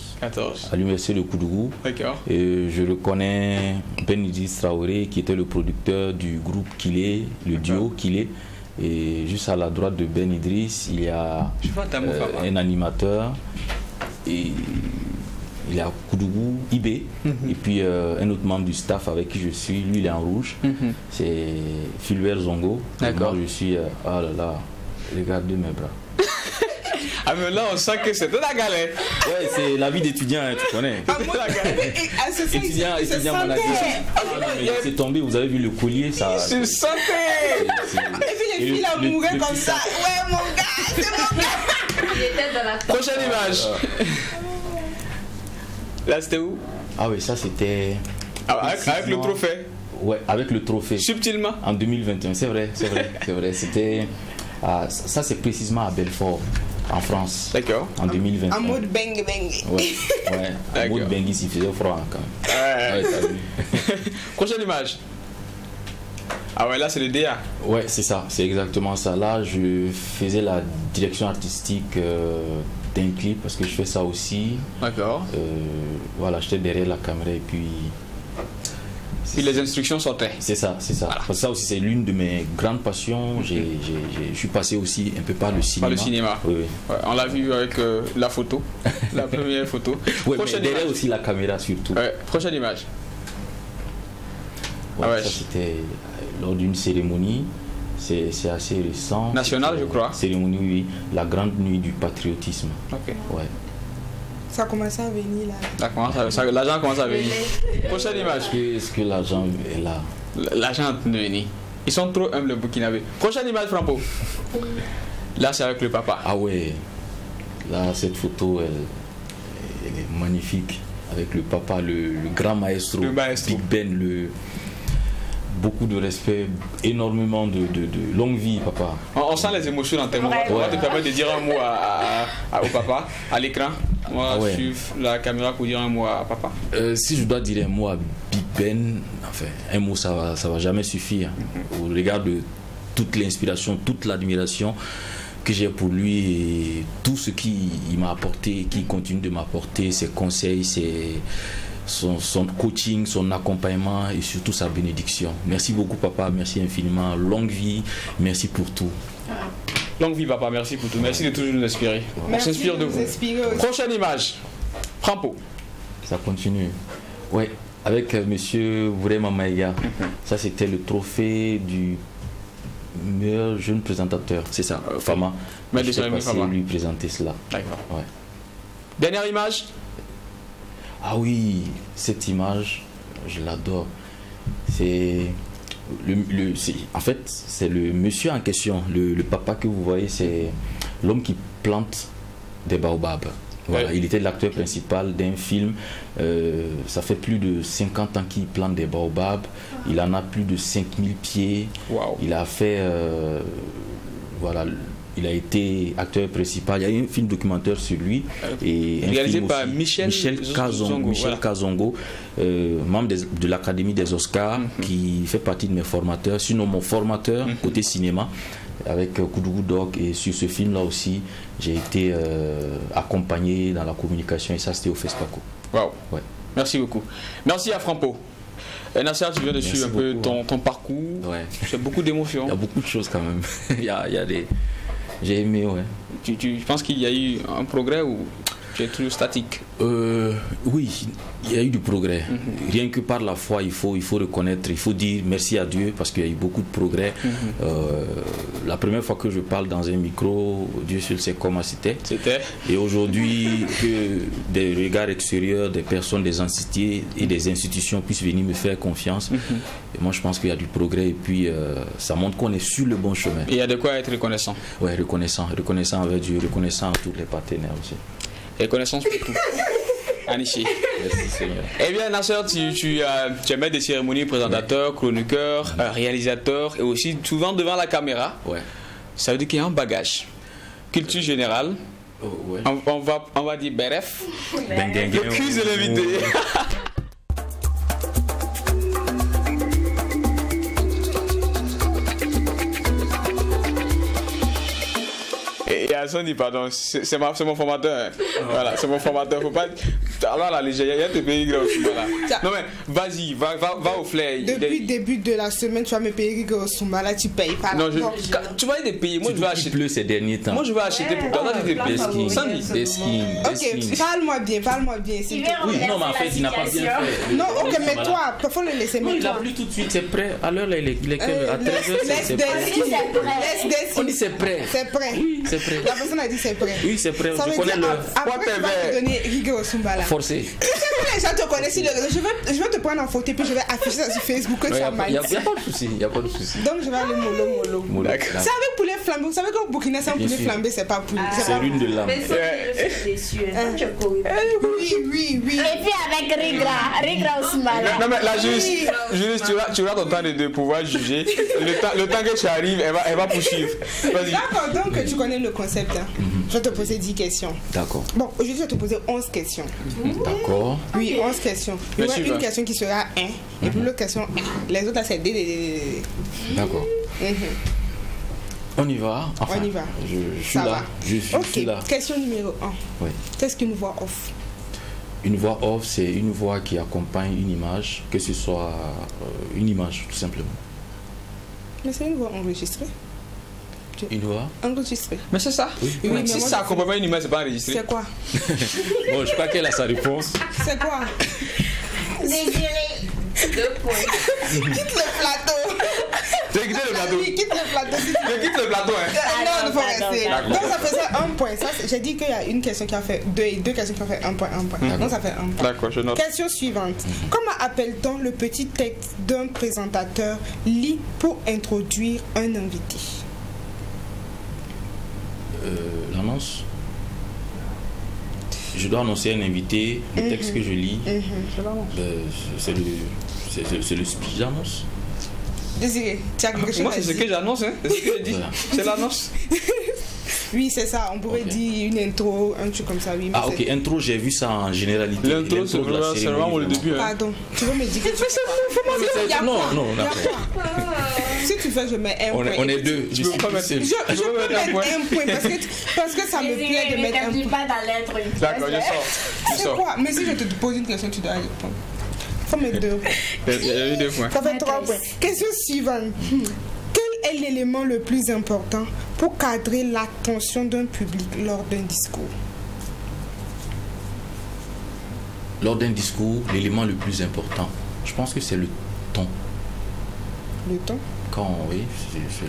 F: À l'université de Koudougou.
A: D'accord.
F: Et je reconnais Ben Idriss Traoré qui était le producteur du groupe Kilé, le duo Kilé. Et juste à la droite de Ben Idriss, il y a un animateur. Et il y a Koudougou, Ibé, et puis un autre membre du staff avec qui je suis, lui il est en rouge, c'est Fulbert Zongo. Moi je suis, ah là là, regardez mes bras.
A: Ah mais là on sent que c'était la galère.
F: Ouais, c'est la vie d'étudiant, hein, tu connais. Étudiant, mon avis. C'est tombé, vous avez vu le collier, ça.
A: Je sentais.
D: Et puis les filles là mouraient comme ça. Ouais mon gars, c'est mon gars.
C: Il était dans la
A: prochaine image. Là c'était où?
F: Ah oui, ça c'était...
A: Avec le trophée.
F: Ouais, avec le trophée.
A: Subtilement.
F: En 2021, c'est vrai. C'était... ça c'est précisément à Belfort, en France.
A: D'accord.
F: En 2021.
D: En mode bang bang.
F: Ouais, en mode bang, il faisait froid quand même. Ouais,
A: prochaine image. Ah ouais, là c'est le DA.
F: Ouais, c'est ça, c'est exactement ça. Là, je faisais la direction artistique d'un clip parce que je fais ça aussi.
A: D'accord.
F: Voilà, j'étais derrière la caméra et puis...
A: Puis les instructions sortaient.
F: C'est ça. Voilà. Parce que ça aussi, c'est l'une de mes grandes passions. Je suis passé aussi un peu par le cinéma.
A: Par le cinéma.
F: Oui.
A: Ouais, on l'a vu avec la photo, la première photo.
F: Ouais, mais derrière aussi la caméra surtout.
A: Ouais, prochaine image.
F: Ouais, ça c'était lors d'une cérémonie. C'est assez récent.
A: Nationale, je crois.
F: Cérémonie, oui. La grande nuit du patriotisme.
A: Ok.
F: Ouais.
D: Ça commence à venir là.
A: L'argent commence à venir. Prochaine image.
F: Est-ce que l'argent est là?
A: L'argent est venu. Ils sont trop humbles, le Burkinabé. Prochaine image, Frampo. Là, c'est avec le papa.
F: Ah ouais. Là, cette photo, elle est magnifique. Avec le papa, le grand maestro.
A: Le maestro.
F: Big Ben, beaucoup de respect, énormément de longue vie, papa.
A: On sent les émotions dans tes mots. On va te permettre de dire un mot au papa, à l'écran. On va suivre la caméra pour dire un mot à papa.
F: Si je dois dire un mot à Big Ben, enfin, un mot ça va jamais suffire. Au regard de toute l'inspiration, toute l'admiration que j'ai pour lui et tout ce qu'il m'a apporté, qu'il continue de m'apporter, ses conseils, son coaching, son accompagnement et surtout sa bénédiction. Merci beaucoup papa, merci infiniment, longue vie, merci pour tout.
A: Longue vie papa, merci pour tout, merci de toujours nous inspirer. On s'inspire de vous. Prochaine image, Frampo.
F: Ça continue. Ouais, avec monsieur Vraiment Maïga, ça c'était le trophée du meilleur jeune présentateur, c'est ça, Fama.
A: Mais
F: je suis passé lui présenter cela.
A: D'accord.
F: Ouais.
A: Dernière image.
F: Ah oui, cette image, je l'adore. En fait, c'est le monsieur en question, le papa que vous voyez, c'est l'homme qui plante des baobabs. Voilà, il était l'acteur principal d'un film. Ça fait plus de 50 ans qu'il plante des baobabs. Il en a plus de 5000 pieds.
A: Wow.
F: Il a fait... voilà, il a été acteur principal. Il y a eu un film documentaire sur lui. Et
A: réalisé par Michel
F: Kazongo, membre de l'Académie des Oscars, qui fait partie de mes formateurs. Sinon, mon formateur côté cinéma, avec Koudougou Dog, et sur ce film là aussi j'ai été accompagné dans la communication, et ça c'était au FESPACO.
A: Waouh, merci beaucoup. Merci à Franpo. Nasser, tu viens de suivre un peu ton parcours. C'est beaucoup d'émotions.
F: Il y a beaucoup de choses quand même. il y a des... J'ai aimé,
A: Tu penses qu'il y a eu un progrès ou tu es toujours statique?
F: Oui, il y a eu du progrès. Rien que par la foi, il faut reconnaître, il faut dire merci à Dieu parce qu'il y a eu beaucoup de progrès. La première fois que je parle dans un micro, Dieu seul sait comment c'était. Et aujourd'hui, que des regards extérieurs, des personnes, des entités et des institutions puissent venir me faire confiance. Et moi, je pense qu'il y a du progrès et puis ça montre qu'on est sur le bon chemin.
A: Et il y a de quoi être reconnaissant.
F: Oui, reconnaissant avec Dieu, reconnaissant à tous les partenaires aussi.
A: Et connaissance pour tout. Aniché.
F: Merci Seigneur.
A: Eh bien, Nasser, tu es maître des cérémonies, présentateur, chroniqueur, réalisateur et aussi souvent devant la caméra. Ça veut dire qu'il y a un bagage. Culture générale. On va dire bref. Le quiz de l'invité. Sonny, pardon, c'est mon formateur. Voilà, c'est mon formateur. Faut pas. Alors là, il y a des pays gros. Voilà. Non mais vas-y, va au flair.
D: Depuis le début de la semaine, tu vas me payer gros Soumala, tu payes pas.
A: Non, tu vas les payer. Moi, je vais acheter.
F: Plus ces derniers temps.
A: Moi, je vais acheter pour toi.
F: Des skins.
D: Ok, parle-moi bien.
F: Oui, non, mais en fait, il n'a pas bien fait.
D: Non, ok, mais toi, il faut le laisser.
F: Non, il a plus tout de suite, c'est prêt. À l'heure, il est à 13h, c'est prêt. On dit c'est prêt.
D: C'est prêt.
F: Oui, c'est prêt.
D: La personne a dit c'est prêt.
F: Oui, c'est prêt.
D: Je connais le. Après, je vais te donner Rigo Soumbala.
F: Forcé.
D: Les gens te connaissent sur le réseau. Je vais te prendre en photo et puis je vais afficher ça sur Facebook. Il n'y
F: a pas de souci.
D: Donc je vais aller mollo. C'est avec poulet flambé. Vous savez qu'au Burkina, sans poulet flambé, c'est pas poulet.
F: C'est une de l'âme.
D: Oui.
C: Et puis avec Rigra Soumbala.
A: Non, mais la juriste, tu auras ton temps de pouvoir juger. Le temps que tu arrives, elle va poursuivre.
D: D'accord, donc tu connais le concept. Je vais te poser 10 questions.
F: D'accord.
D: Bon, aujourd'hui, je vais te poser 11 questions.
F: D'accord.
D: Oui, 11 questions. Il y aura une question qui sera 1. Et puis l'autre question 1. Les autres, là, c'est D.
F: D'accord. On y va. Enfin,
D: on y va.
F: Je suis là. Je suis là.
D: Question numéro 1.
F: Oui.
D: Qu'est-ce qu'une voix off?
F: Une voix off, c'est une voix qui accompagne une image, que ce soit une image, tout simplement.
D: Mais c'est une voix enregistrée.
F: Une voix
D: enregistrée.
A: Mais c'est ça.
D: Oui,
A: si ça accompagne une image, c'est pas enregistré.
D: C'est quoi?
F: Bon, je crois qu'elle a sa réponse.
D: C'est quoi?
C: Désiré. 2 points.
D: Quitte le plateau.
A: Tu as quitté le plateau.
D: Oui, quitte le plateau.
A: Tu quittes le plateau, hein.
D: Non, il faut rester. Donc ça faisait 1 point. J'ai dit qu'il y a une question qui a fait 2 et 2 questions qui ont fait 1 point. Donc ça fait 1 point.
A: D'accord, je note.
D: Question suivante. Comment appelle-t-on le petit texte d'un présentateur lit pour introduire un invité?
F: L'annonce. Je dois annoncer un invité, le texte que je lis, c'est le speech d'annonce.
D: Désiré, tu as quelque chose
A: moi, c'est ce que j'annonce, hein. C'est ce que je dis. C'est l'annonce.
D: Oui, c'est ça. On pourrait dire une intro, un truc comme ça. Oui,
F: ok, intro, j'ai vu ça en généralité.
A: L'intro, c'est vraiment le début.
D: Pardon, tu veux me dire que tu fais
F: Non,
D: si tu fais, je mets un point.
F: On est deux.
D: Je peux mettre un point parce que ça me plaît de mettre un point.
C: Pas dans l'être.
A: D'accord, je sors.
D: C'est quoi? Mais si je te pose une question, tu dois répondre. Faut mettre 2 points.
A: Il y a eu 2 points.
D: Ça fait 3 points. Question suivante. Quel est l'élément le plus important pour cadrer l'attention d'un public lors d'un discours?
F: Lors d'un discours, l'élément le plus important, je pense que c'est le ton.
D: Le ton?
F: Oui, c'est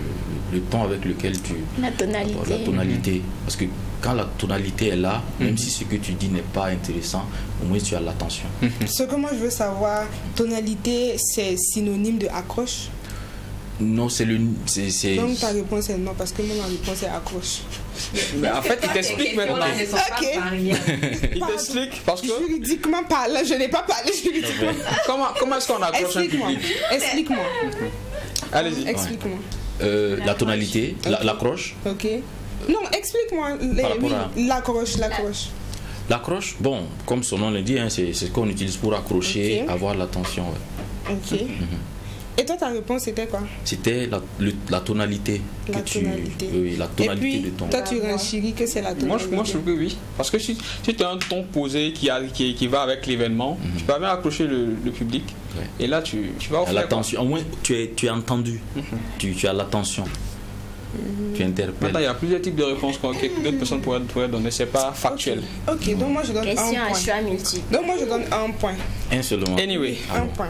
F: le ton avec lequel tu...
C: La tonalité.
F: La tonalité. Parce que quand la tonalité est là, même si ce que tu dis n'est pas intéressant, au moins tu as l'attention.
D: Ce que moi je veux savoir, tonalité, c'est synonyme de accroche?
F: Non, c'est le...
D: Donc ta réponse est non, parce que moi ma réponse est accroche.
A: Mais en fait, il t'explique maintenant.
D: Ok.
A: Il t'explique parce que...
D: Juridiquement parlant, je n'ai pas parlé juridiquement.
A: Comment est-ce qu'on accroche un public?
D: Explique-moi.
A: Allez-y.
D: Explique-moi.
F: La tonalité, l'accroche.
D: Ok. Non, explique-moi. L'accroche.
F: L'accroche, bon, comme son nom le dit, hein, c'est ce qu'on utilise pour accrocher, avoir l'attention. Ouais.
D: Ok. Et toi, ta réponse, c'était quoi?
F: C'était la tonalité.
D: La tonalité.
F: Oui, la tonalité.
D: Et puis,
F: de ton...
D: toi, tu renchéris que c'est la tonalité.
A: Moi, je trouve que oui. Parce que si tu as un ton posé qui va avec l'événement, tu peux bien accrocher le public. Ouais. Et là, tu vas offrir
F: l'attention. Au moins, tu es entendu. Tu as l'attention. Tu interpelles.
A: Maintenant, il y a plusieurs types de réponses que d'autres personnes pourraient donner. C'est pas factuel.
D: Ok, donc moi, je donne
C: question
D: un point.
C: Choix multiple.
D: Donc moi, je donne un point.
F: Un seulement.
A: Anyway.
D: Un point.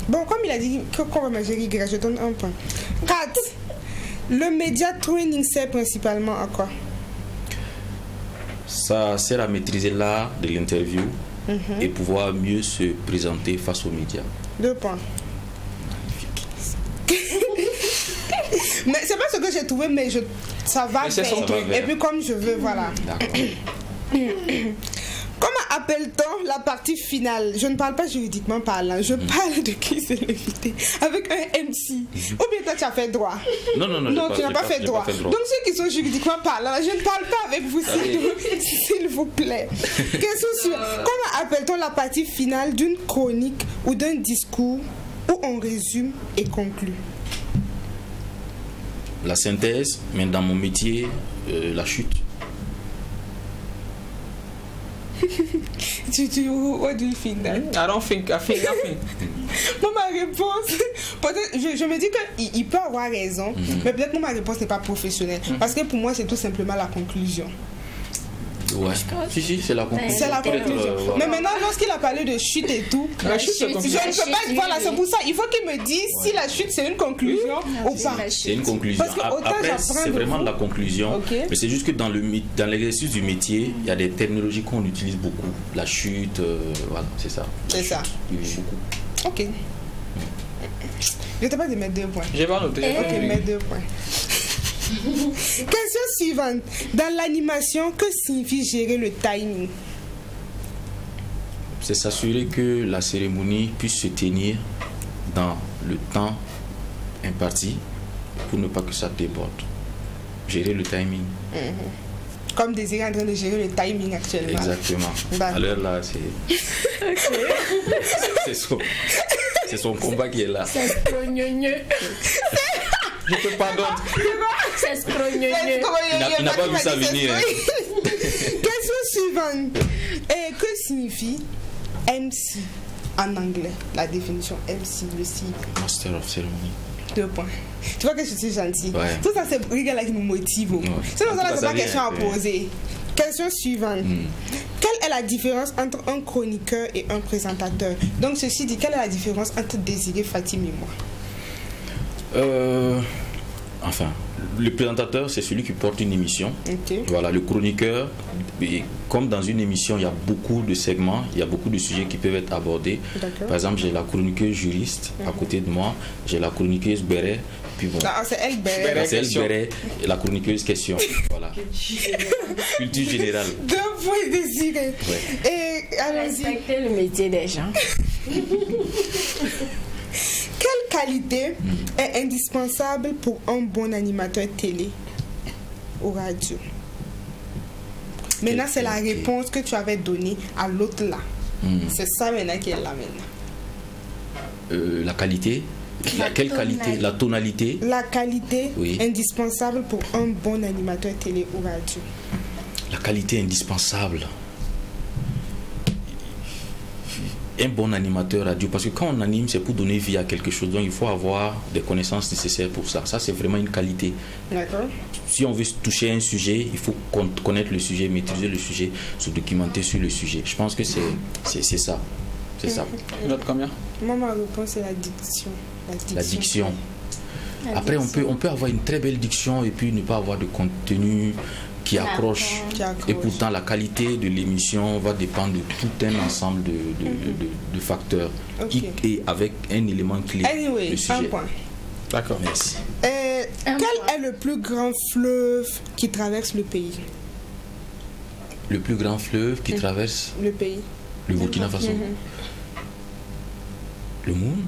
D: Bon, comme il a dit qu'on va manger grec, je donne un point. 4. Le média training sert principalement à quoi?
F: Ça sert à maîtriser l'art de l'interview et pouvoir mieux se présenter face aux médias.
D: 2 points. Mais c'est pas ce que j'ai trouvé, mais ça va faire. Et puis comme je veux, voilà. Comment appelle-t-on la partie finale? Je ne parle pas juridiquement parlant, je parle de qui c'est l'invité. Avec un MC. Ou bien toi tu as fait droit?
F: Non,
D: tu n'as pas fait droit. Donc ceux qui sont juridiquement parlant, je ne parle pas avec vous, s'il vous plaît. Question suivante. Comment appelle-t-on la partie finale d'une chronique ou d'un discours où on résume et conclut?
F: La synthèse, mais dans mon métier, la chute.
D: What do you think that?
A: I don't think nothing.
D: Moi, ma réponse, peut-être, je me dis qu'il peut avoir raison, mais peut-être que ma réponse n'est pas professionnelle. Parce que pour moi, c'est tout simplement la conclusion.
F: Ouais. Si, c'est la conclusion.
D: C'est la conclusion. Mais maintenant, lorsqu'il a parlé de chute et tout,
A: la chute,
D: je ne peux pas. Voilà, c'est pour ça. Il faut qu'il me dise si la chute c'est une conclusion ou pas.
F: C'est une conclusion. Après, c'est vraiment de la conclusion. Mais c'est juste que dans l'exercice du métier, il y a des terminologies qu'on utilise beaucoup. La chute, voilà, c'est ça.
D: C'est ça.
F: Beaucoup.
D: Ok. Je t'ai pas dit mettre 2 points.
A: J'ai pas noté.
D: Ok, mettre 2 points. Question suivante. Dans l'animation, que signifie gérer le timing?
F: C'est s'assurer que la cérémonie puisse se tenir dans le temps imparti pour ne pas que ça déborde. Gérer le timing.
D: Comme Désiré est en train de gérer le timing actuellement.
F: Exactement. À l'heure là, c'est... c'est son combat qui est là.
C: C'est
A: je te pardonne.
F: Il n'a pas vu ça venir.
D: Question suivante. Et que signifie MC en anglais? La définition MC, le cible.
F: Master of Ceremony.
D: 2 points. Tu vois que je suis gentil.
F: Ouais.
D: Tout ça, c'est le gars là qui nous motive. C'est pas question à poser. Question suivante. Quelle est la différence entre un chroniqueur et un présentateur? Donc, ceci dit, quelle est la différence entre Désiré, Fatim et moi?
F: Enfin, le présentateur, c'est celui qui porte une émission. Voilà, le chroniqueur, comme dans une émission, il y a beaucoup de segments, il y a beaucoup de sujets qui peuvent être abordés. Par exemple, j'ai la chroniqueuse juriste à côté de moi, j'ai la chroniqueuse béret, puis bon.
D: C'est elle béret.
F: C'est elle béret et la chroniqueuse question. Voilà. Culture générale.
D: 2 points Désiré.
F: Ouais.
D: Et allons-y.
C: Respecter le métier des gens.
D: Quelle qualité est indispensable pour un bon animateur télé ou radio? Maintenant, c'est la réponse que tu avais donnée à l'autre là. C'est ça maintenant qui est là maintenant.
F: La qualité. Quelle qualité? La tonalité.
D: La qualité indispensable pour un bon animateur télé ou radio.
F: La qualité indispensable. Un bon animateur radio, parce que quand on anime, c'est pour donner vie à quelque chose, donc il faut avoir des connaissances nécessaires pour ça. Ça, c'est vraiment une qualité.
D: D'accord.
F: Si on veut toucher un sujet, il faut connaître le sujet, maîtriser le sujet, se documenter sur le sujet. Je pense que c'est ça. C'est ça.
A: L'autre combien?
D: Moi, ma réponse, c'est la diction.
F: La diction. Après, on peut avoir une très belle diction et puis ne pas avoir de contenu qui accroche. Et pourtant, la qualité de l'émission va dépendre de tout un ensemble de facteurs. Et avec un élément clé.
D: Anyway,
F: le sujet.
D: 1 point.
A: D'accord.
F: Merci.
D: Quel est le plus grand fleuve qui traverse le pays?
F: Le plus grand fleuve qui traverse
D: le pays.
F: Le Burkina Faso. Le Moun.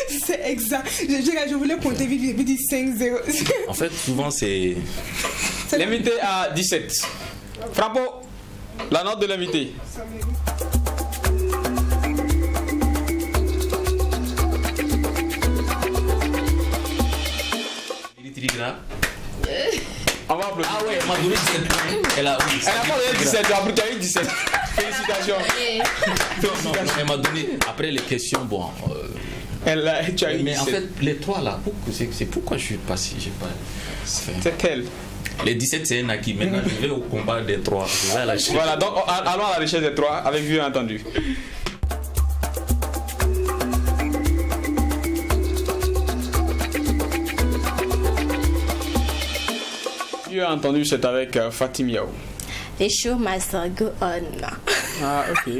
D: C'est exact. Je voulais compter vite, j'ai dit 5-0.
F: En fait, souvent c'est...
A: L'invité à 17. Frappo, la note de l'invité. On va applaudir.
F: Ah ouais, elle m'a donné 17 points. Elle a pas
A: donné 17, tu as eu 17. Félicitations.
F: Non, elle m'a donné, après les questions, bon...
A: tu as eu 17.
F: Mais en fait, les 3 là, c'est pourquoi je suis passé, j'ai pas...
A: C'est quel?
F: Les 17 c'est un acquis, maintenant je vais au combat des 3.
A: Voilà, donc allons à la recherche des 3, avec vu et entendu. Tu as entendu, c'est avec Fatim Yao.
C: Les show must go on.
A: Ah, ok.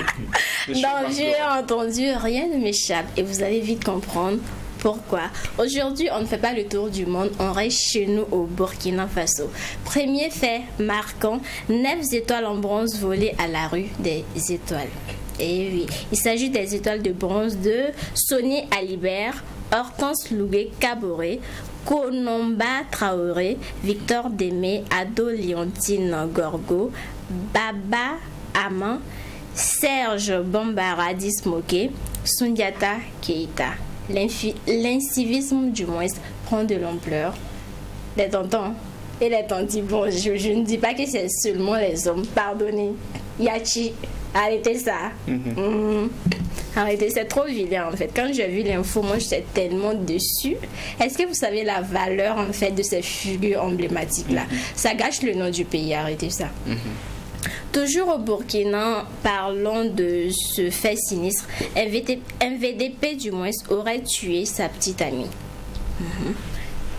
C: Donc, j'ai entendu, rien ne m'échappe et vous allez vite comprendre pourquoi. Aujourd'hui, on ne fait pas le tour du monde, on reste chez nous au Burkina Faso. Premier fait marquant, 9 étoiles en bronze volées à la rue des étoiles. Et oui, il s'agit des étoiles de bronze de Sonny Alibert, Hortense Lougué Caboret, Konomba Traoré, Victor Démé, Ado Léontine Gorgo, Baba Aman, Serge Bambara Dismoké, Sundiata Keita. L'incivisme du moins prend de l'ampleur. Les tontons et les tantis, bon, je ne dis pas que c'est seulement les hommes, pardonnez. Yachi, arrêtez ça. Arrêtez, c'est trop vilain en fait. Quand j'ai vu l'info, moi j'étais tellement dessus. Est-ce que vous savez la valeur en fait de ces figures emblématiques là? Ça gâche le nom du pays, arrêtez ça. Toujours au Burkina, parlons de ce fait sinistre. Un VDP du moins aurait tué sa petite amie.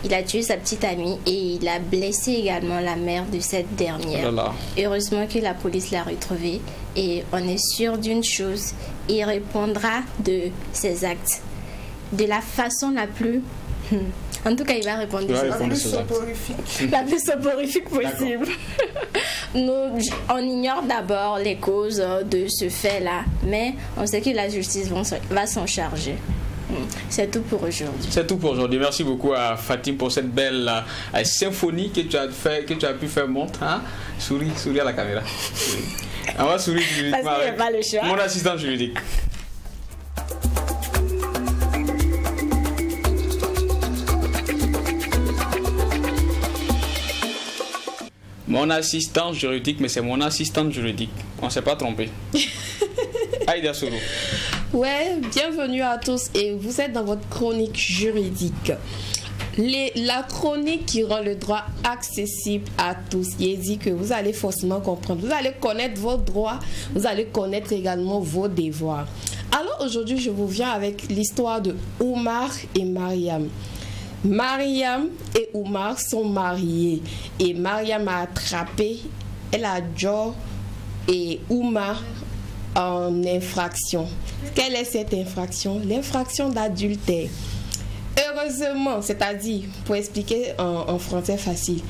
C: Il a tué sa petite amie et il a blessé également la mère de cette dernière. Heureusement que la police l'a retrouvé et on est sûr d'une chose, il répondra de ses actes de la façon la plus... En tout cas, il va répondre de ses actes. La plus soporifique possible. On ignore d'abord les causes de ce fait-là, mais on sait que la justice va s'en charger. C'est tout pour aujourd'hui.
A: C'est tout pour aujourd'hui. Merci beaucoup à Fatim pour cette belle symphonie que tu as pu faire montre. Hein? Souris à la caméra. On va sourire juridiquement.
C: Parce qu'il n'y a pas le choix.
A: Mon assistant juridique. Mon assistant juridique, mais c'est mon assistante juridique. On ne s'est pas trompé. Aïda Solo.
B: Ouais, bienvenue à tous et vous êtes dans votre chronique juridique. La chronique qui rend le droit accessible à tous. Il dit que vous allez forcément comprendre. Vous allez connaître vos droits, vous allez connaître également vos devoirs. Alors aujourd'hui, je vous viens avec l'histoire de Oumar et Mariam. Mariam et Oumar sont mariés et Mariam a attrapé Eladjo et Oumar en infraction. Quelle est cette infraction? L'infraction d'adultère. Heureusement, c'est-à-dire, pour expliquer en français facile,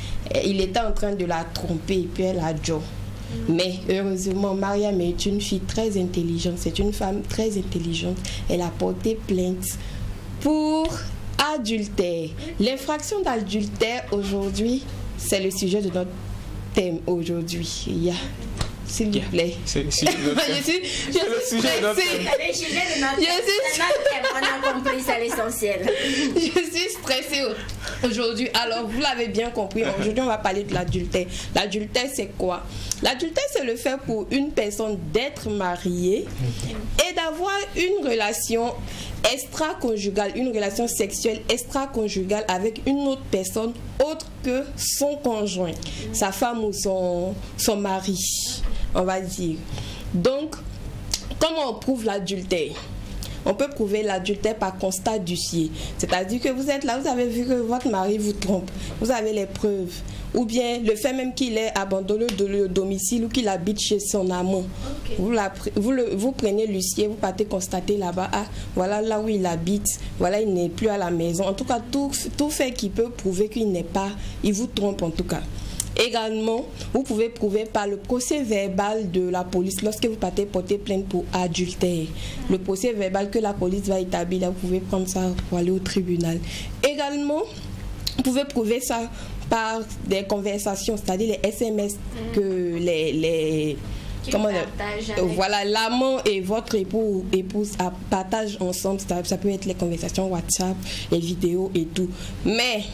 B: il était en train de la tromper et puis Eladjo. Mais heureusement, Mariam est une fille très intelligente, c'est une femme très intelligente. Elle a porté plainte pour adultère. L'infraction d'adultère aujourd'hui, c'est le sujet de notre thème aujourd'hui. S'il vous plaît.
A: C'est le sujet de notre thème.
C: On a compris, c'est l'essentiel.
B: Je suis stressée aujourd'hui. Alors, vous l'avez bien compris. Aujourd'hui, on va parler de l'adultère. L'adultère, c'est quoi? L'adultère, c'est le fait pour une personne d'être mariée et d'avoir une relation extra-conjugale, une relation sexuelle extra-conjugale avec une autre personne autre que son conjoint, sa femme ou son mari, on va dire. Donc, comment on prouve l'adultère? on peut prouver l'adultère par constat d'huissier. C'est-à-dire que vous êtes là, vous avez vu que votre mari vous trompe, vous avez les preuves. Ou bien le fait même qu'il ait abandonné le domicile ou qu'il habite chez son amant. Okay. Vous prenez l'huissier, vous partez constater là-bas, ah, voilà là où il habite, voilà, il n'est plus à la maison. En tout cas, tout fait qui peut prouver qu'il n'est pas, il vous trompe en tout cas. Également, vous pouvez prouver par le procès verbal de la police lorsque vous partez porter plainte pour adultère. Le procès verbal que la police va établir, là, vous pouvez prendre ça pour aller au tribunal. Également, vous pouvez prouver ça par des conversations, c'est-à-dire les SMS que voilà, l'amant et votre époux ou épouse partagent ensemble. Ça peut être les conversations WhatsApp, les vidéos et tout. Mais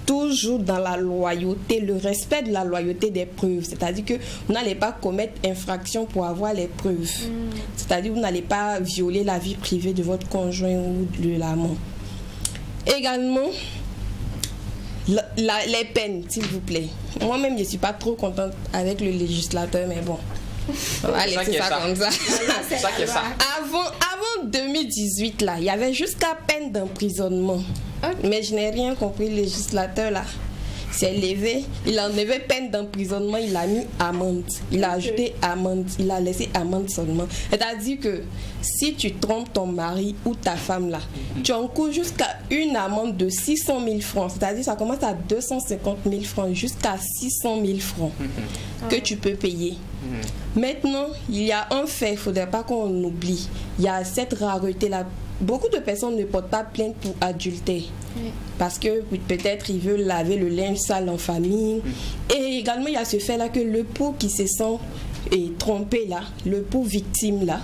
B: toujours dans la loyauté, le respect de la loyauté des preuves. C'est-à-dire que vous n'allez pas commettre infraction pour avoir les preuves. C'est-à-dire que vous n'allez pas violer la vie privée de votre conjoint ou de l'amant. Également, les peines, s'il vous plaît. Moi-même, je ne suis pas trop contente avec le législateur, mais bon. Allez, c'est ça comme ça. Avant 2018, là, il y avait jusqu'à peine d'emprisonnement. Okay. Mais je n'ai rien compris. Le législateur, là, s'est levé. Il a enlevé peine d'emprisonnement. Il a mis amende. Il a ajouté amende. Il a laissé amende seulement. C'est-à-dire que si tu trompes ton mari ou ta femme, là, tu encours jusqu'à une amende de 600 000 francs. C'est-à-dire ça commence à 250 000 francs jusqu'à 600 000 francs que tu peux payer. Maintenant, il y a un fait, il ne faudrait pas qu'on oublie. Il y a cette rareté-là. Beaucoup de personnes ne portent pas plainte pour adultère. Parce que peut-être ils veulent laver le linge sale en famille. Et également, il y a ce fait-là que le l'époux qui se sent trompé, là, le l'époux victime, là,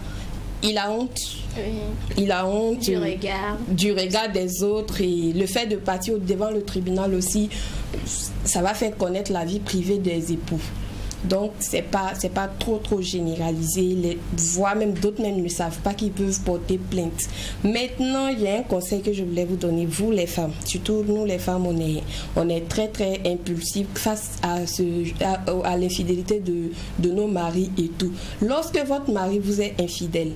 B: il a honte. Il a honte du regard des autres. Et le fait de partir devant le tribunal aussi, ça va faire connaître la vie privée des époux. Donc, c'est pas trop généralisé. Voire même d'autres même ne savent pas qu'ils peuvent porter plainte. Maintenant, il y a un conseil que je voulais vous donner, vous les femmes. Surtout nous les femmes, on est très très impulsifs face à l'infidélité de nos maris et tout. Lorsque votre mari vous est infidèle,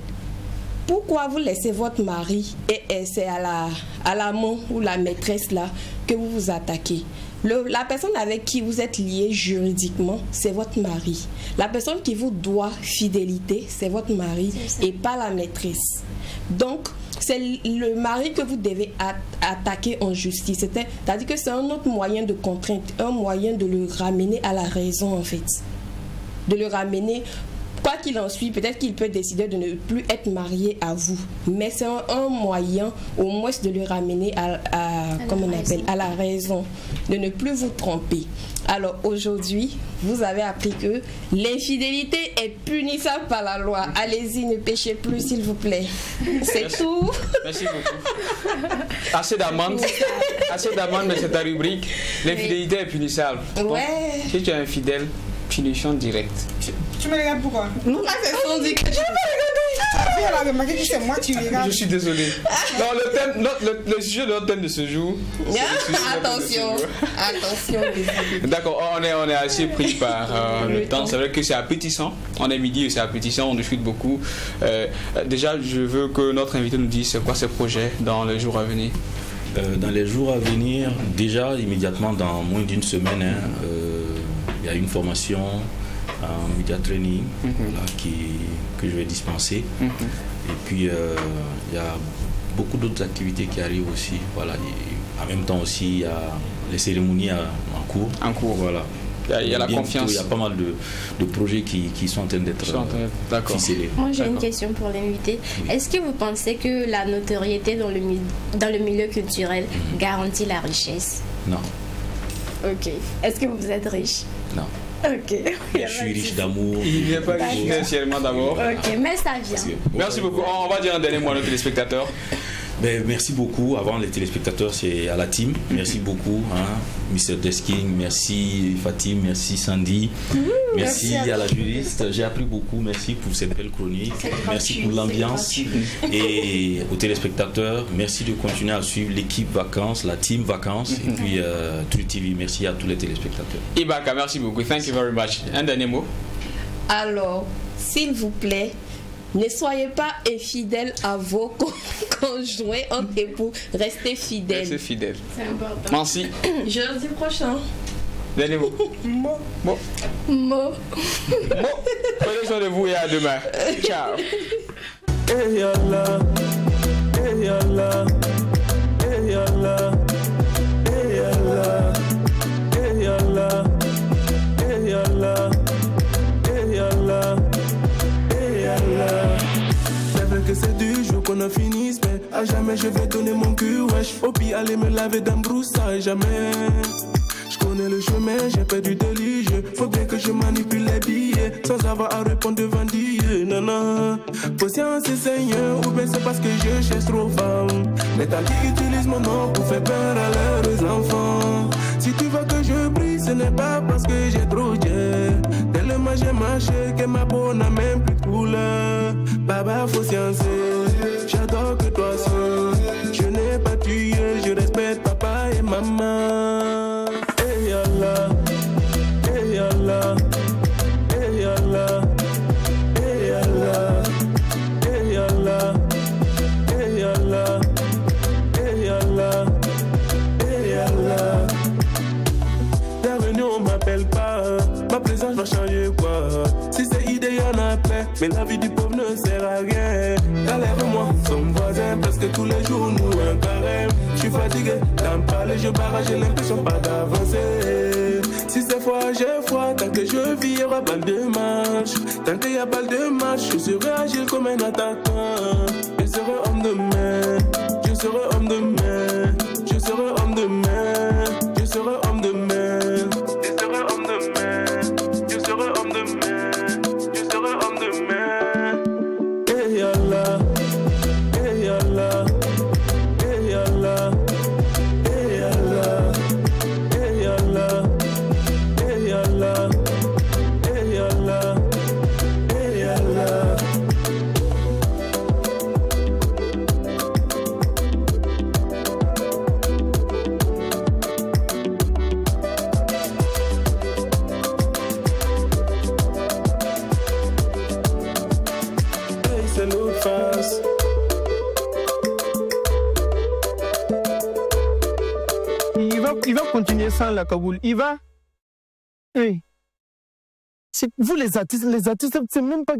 B: pourquoi vous laissez votre mari et c'est à l'amant ou la maîtresse là que vous vous attaquez? La personne avec qui vous êtes lié juridiquement, c'est votre mari. La personne qui vous doit fidélité, c'est votre mari et pas la maîtresse. Donc, c'est le mari que vous devez attaquer en justice. C'est-à-dire que c'est un autre moyen de contrainte, un moyen de le ramener à la raison en fait. De le ramener... Quoi qu'il en soit, peut-être qu'il peut décider de ne plus être marié à vous. Mais c'est un moyen, au moins, de le ramener à la raison, de ne plus vous tromper. Alors aujourd'hui, vous avez appris que l'infidélité est punissable par la loi. Allez-y, ne péchez plus, s'il vous plaît. C'est tout.
A: Merci beaucoup. Assez d'amende, mais c'est ta rubrique. L'infidélité est punissable.
B: Ouais.
A: Donc, si tu es infidèle, punition directe.
D: Tu me regardes pourquoi?
B: Non, là c'est son dit que tu
D: vas pas regarder. C'est moi, tu regardes.
A: Je suis désolé. Non, le sujet de notre thème de ce jour.
B: Attention.
A: D'accord, on est assez pris par le temps. C'est vrai que c'est appétissant. On est midi et c'est appétissant, on discute beaucoup. Déjà, je veux que notre invité nous dise c'est quoi ses projets dans les jours à venir.
F: Dans les jours à venir, déjà immédiatement dans moins d'une semaine, il y a une formation en media training que je vais dispenser. Et puis il y a beaucoup d'autres activités qui arrivent aussi. Voilà. Et en même temps aussi, il y a les cérémonies en cours. Voilà.
A: Il y a la confiance.
F: Il y a pas mal de projets qui sont en train d'être ficelés.
C: Moi, j'ai une question pour l'invité. Oui. Est-ce que vous pensez que la notoriété dans le milieu culturel garantit la richesse?
F: Non.
C: Ok. Est-ce que vous êtes riche?
F: Non.
C: Ok.
F: Je suis riche d'amour.
A: Il n'est pas riche financièrement d'abord.
C: Ok, mais ça vient.
A: Merci beaucoup. On va dire un dernier mot à nos téléspectateurs.
F: Merci beaucoup. Avant les téléspectateurs, c'est à la team. Merci beaucoup, Mr. Desking, merci Fatim, merci Sandy, merci à la juriste. J'ai appris beaucoup. Merci pour cette belle chronique. Merci pour l'ambiance. Et aux téléspectateurs, merci de continuer à suivre l'équipe Vacances, la team Vacances, et puis True TV. Merci à tous les téléspectateurs.
A: Ibaka, merci beaucoup. Thank you very much. Un dernier mot.
B: Alors, s'il vous plaît, Ne soyez pas infidèles à vos conjoints entre époux. Restez fidèles.
A: Restez fidèles.
B: C'est important.
A: Merci.
B: Jeudi prochain.
A: Dernier mot.
C: Mot.
A: Prenez soin de vous et à demain. Ciao.
E: Hey yalla, hey yalla, hey yalla, hey yalla, hey yalla, hey yalla, hey yalla, hey yalla. C'est vrai que c'est du jour qu'on en finisse, mais à jamais je vais donner mon cul, wesh. Au pire aller me laver d'un broussaille, jamais. Je connais le chemin, j'ai perdu de l'île. Faut bien que je manipule les billets sans avoir à répondre devant Dieu. Non, non. Conscience et Seigneur, ou bien c'est parce que je cherche trop femme. Les talents qui utilisent mon nom pour faire peur à leurs enfants. Si tu veux que je prie, ce n'est pas parce que j'ai trop Dieu. Tellement j'ai marché que ma peau n'a même plus de couleur. Baba, faut sciencer. J'adore que toi seul. Je n'ai pas tué, je respecte papa et maman. Hey yalla, hey yalla, hey yalla, hey yalla, hey yalla, hey yalla, hey yalla, hey yalla. Bienvenue, on m'appelle pas, ma présence va changer quoi. Si c'est idée, y'en a plein, mais la vie du pauvre ne sert à rien. Enlève-moi son voisin, parce que tous les jours nous un carême. Je suis fatigué, t'en parler, je barrage, j'ai l'impression pas d'avancer. Si c'est froid, j'ai froid, tant que je vis, il y aura pas de marche. Tant qu'il y a pas de marche, je serai agile comme un attaquant. Je serai homme de main, je serai homme de main, je serai homme de main, je serai homme de main, je serai homme de main, je serai homme de main, je serai homme de main. Hey yalla, hey yalla, hey yalla, hey yalla, hey yalla, hey yalla, hey yalla, hey yalla. Hey, c'est l'autre face.
H: Il va continuer sans la Kaboul. Il va. Oui. Vous les artistes, c'est même pas.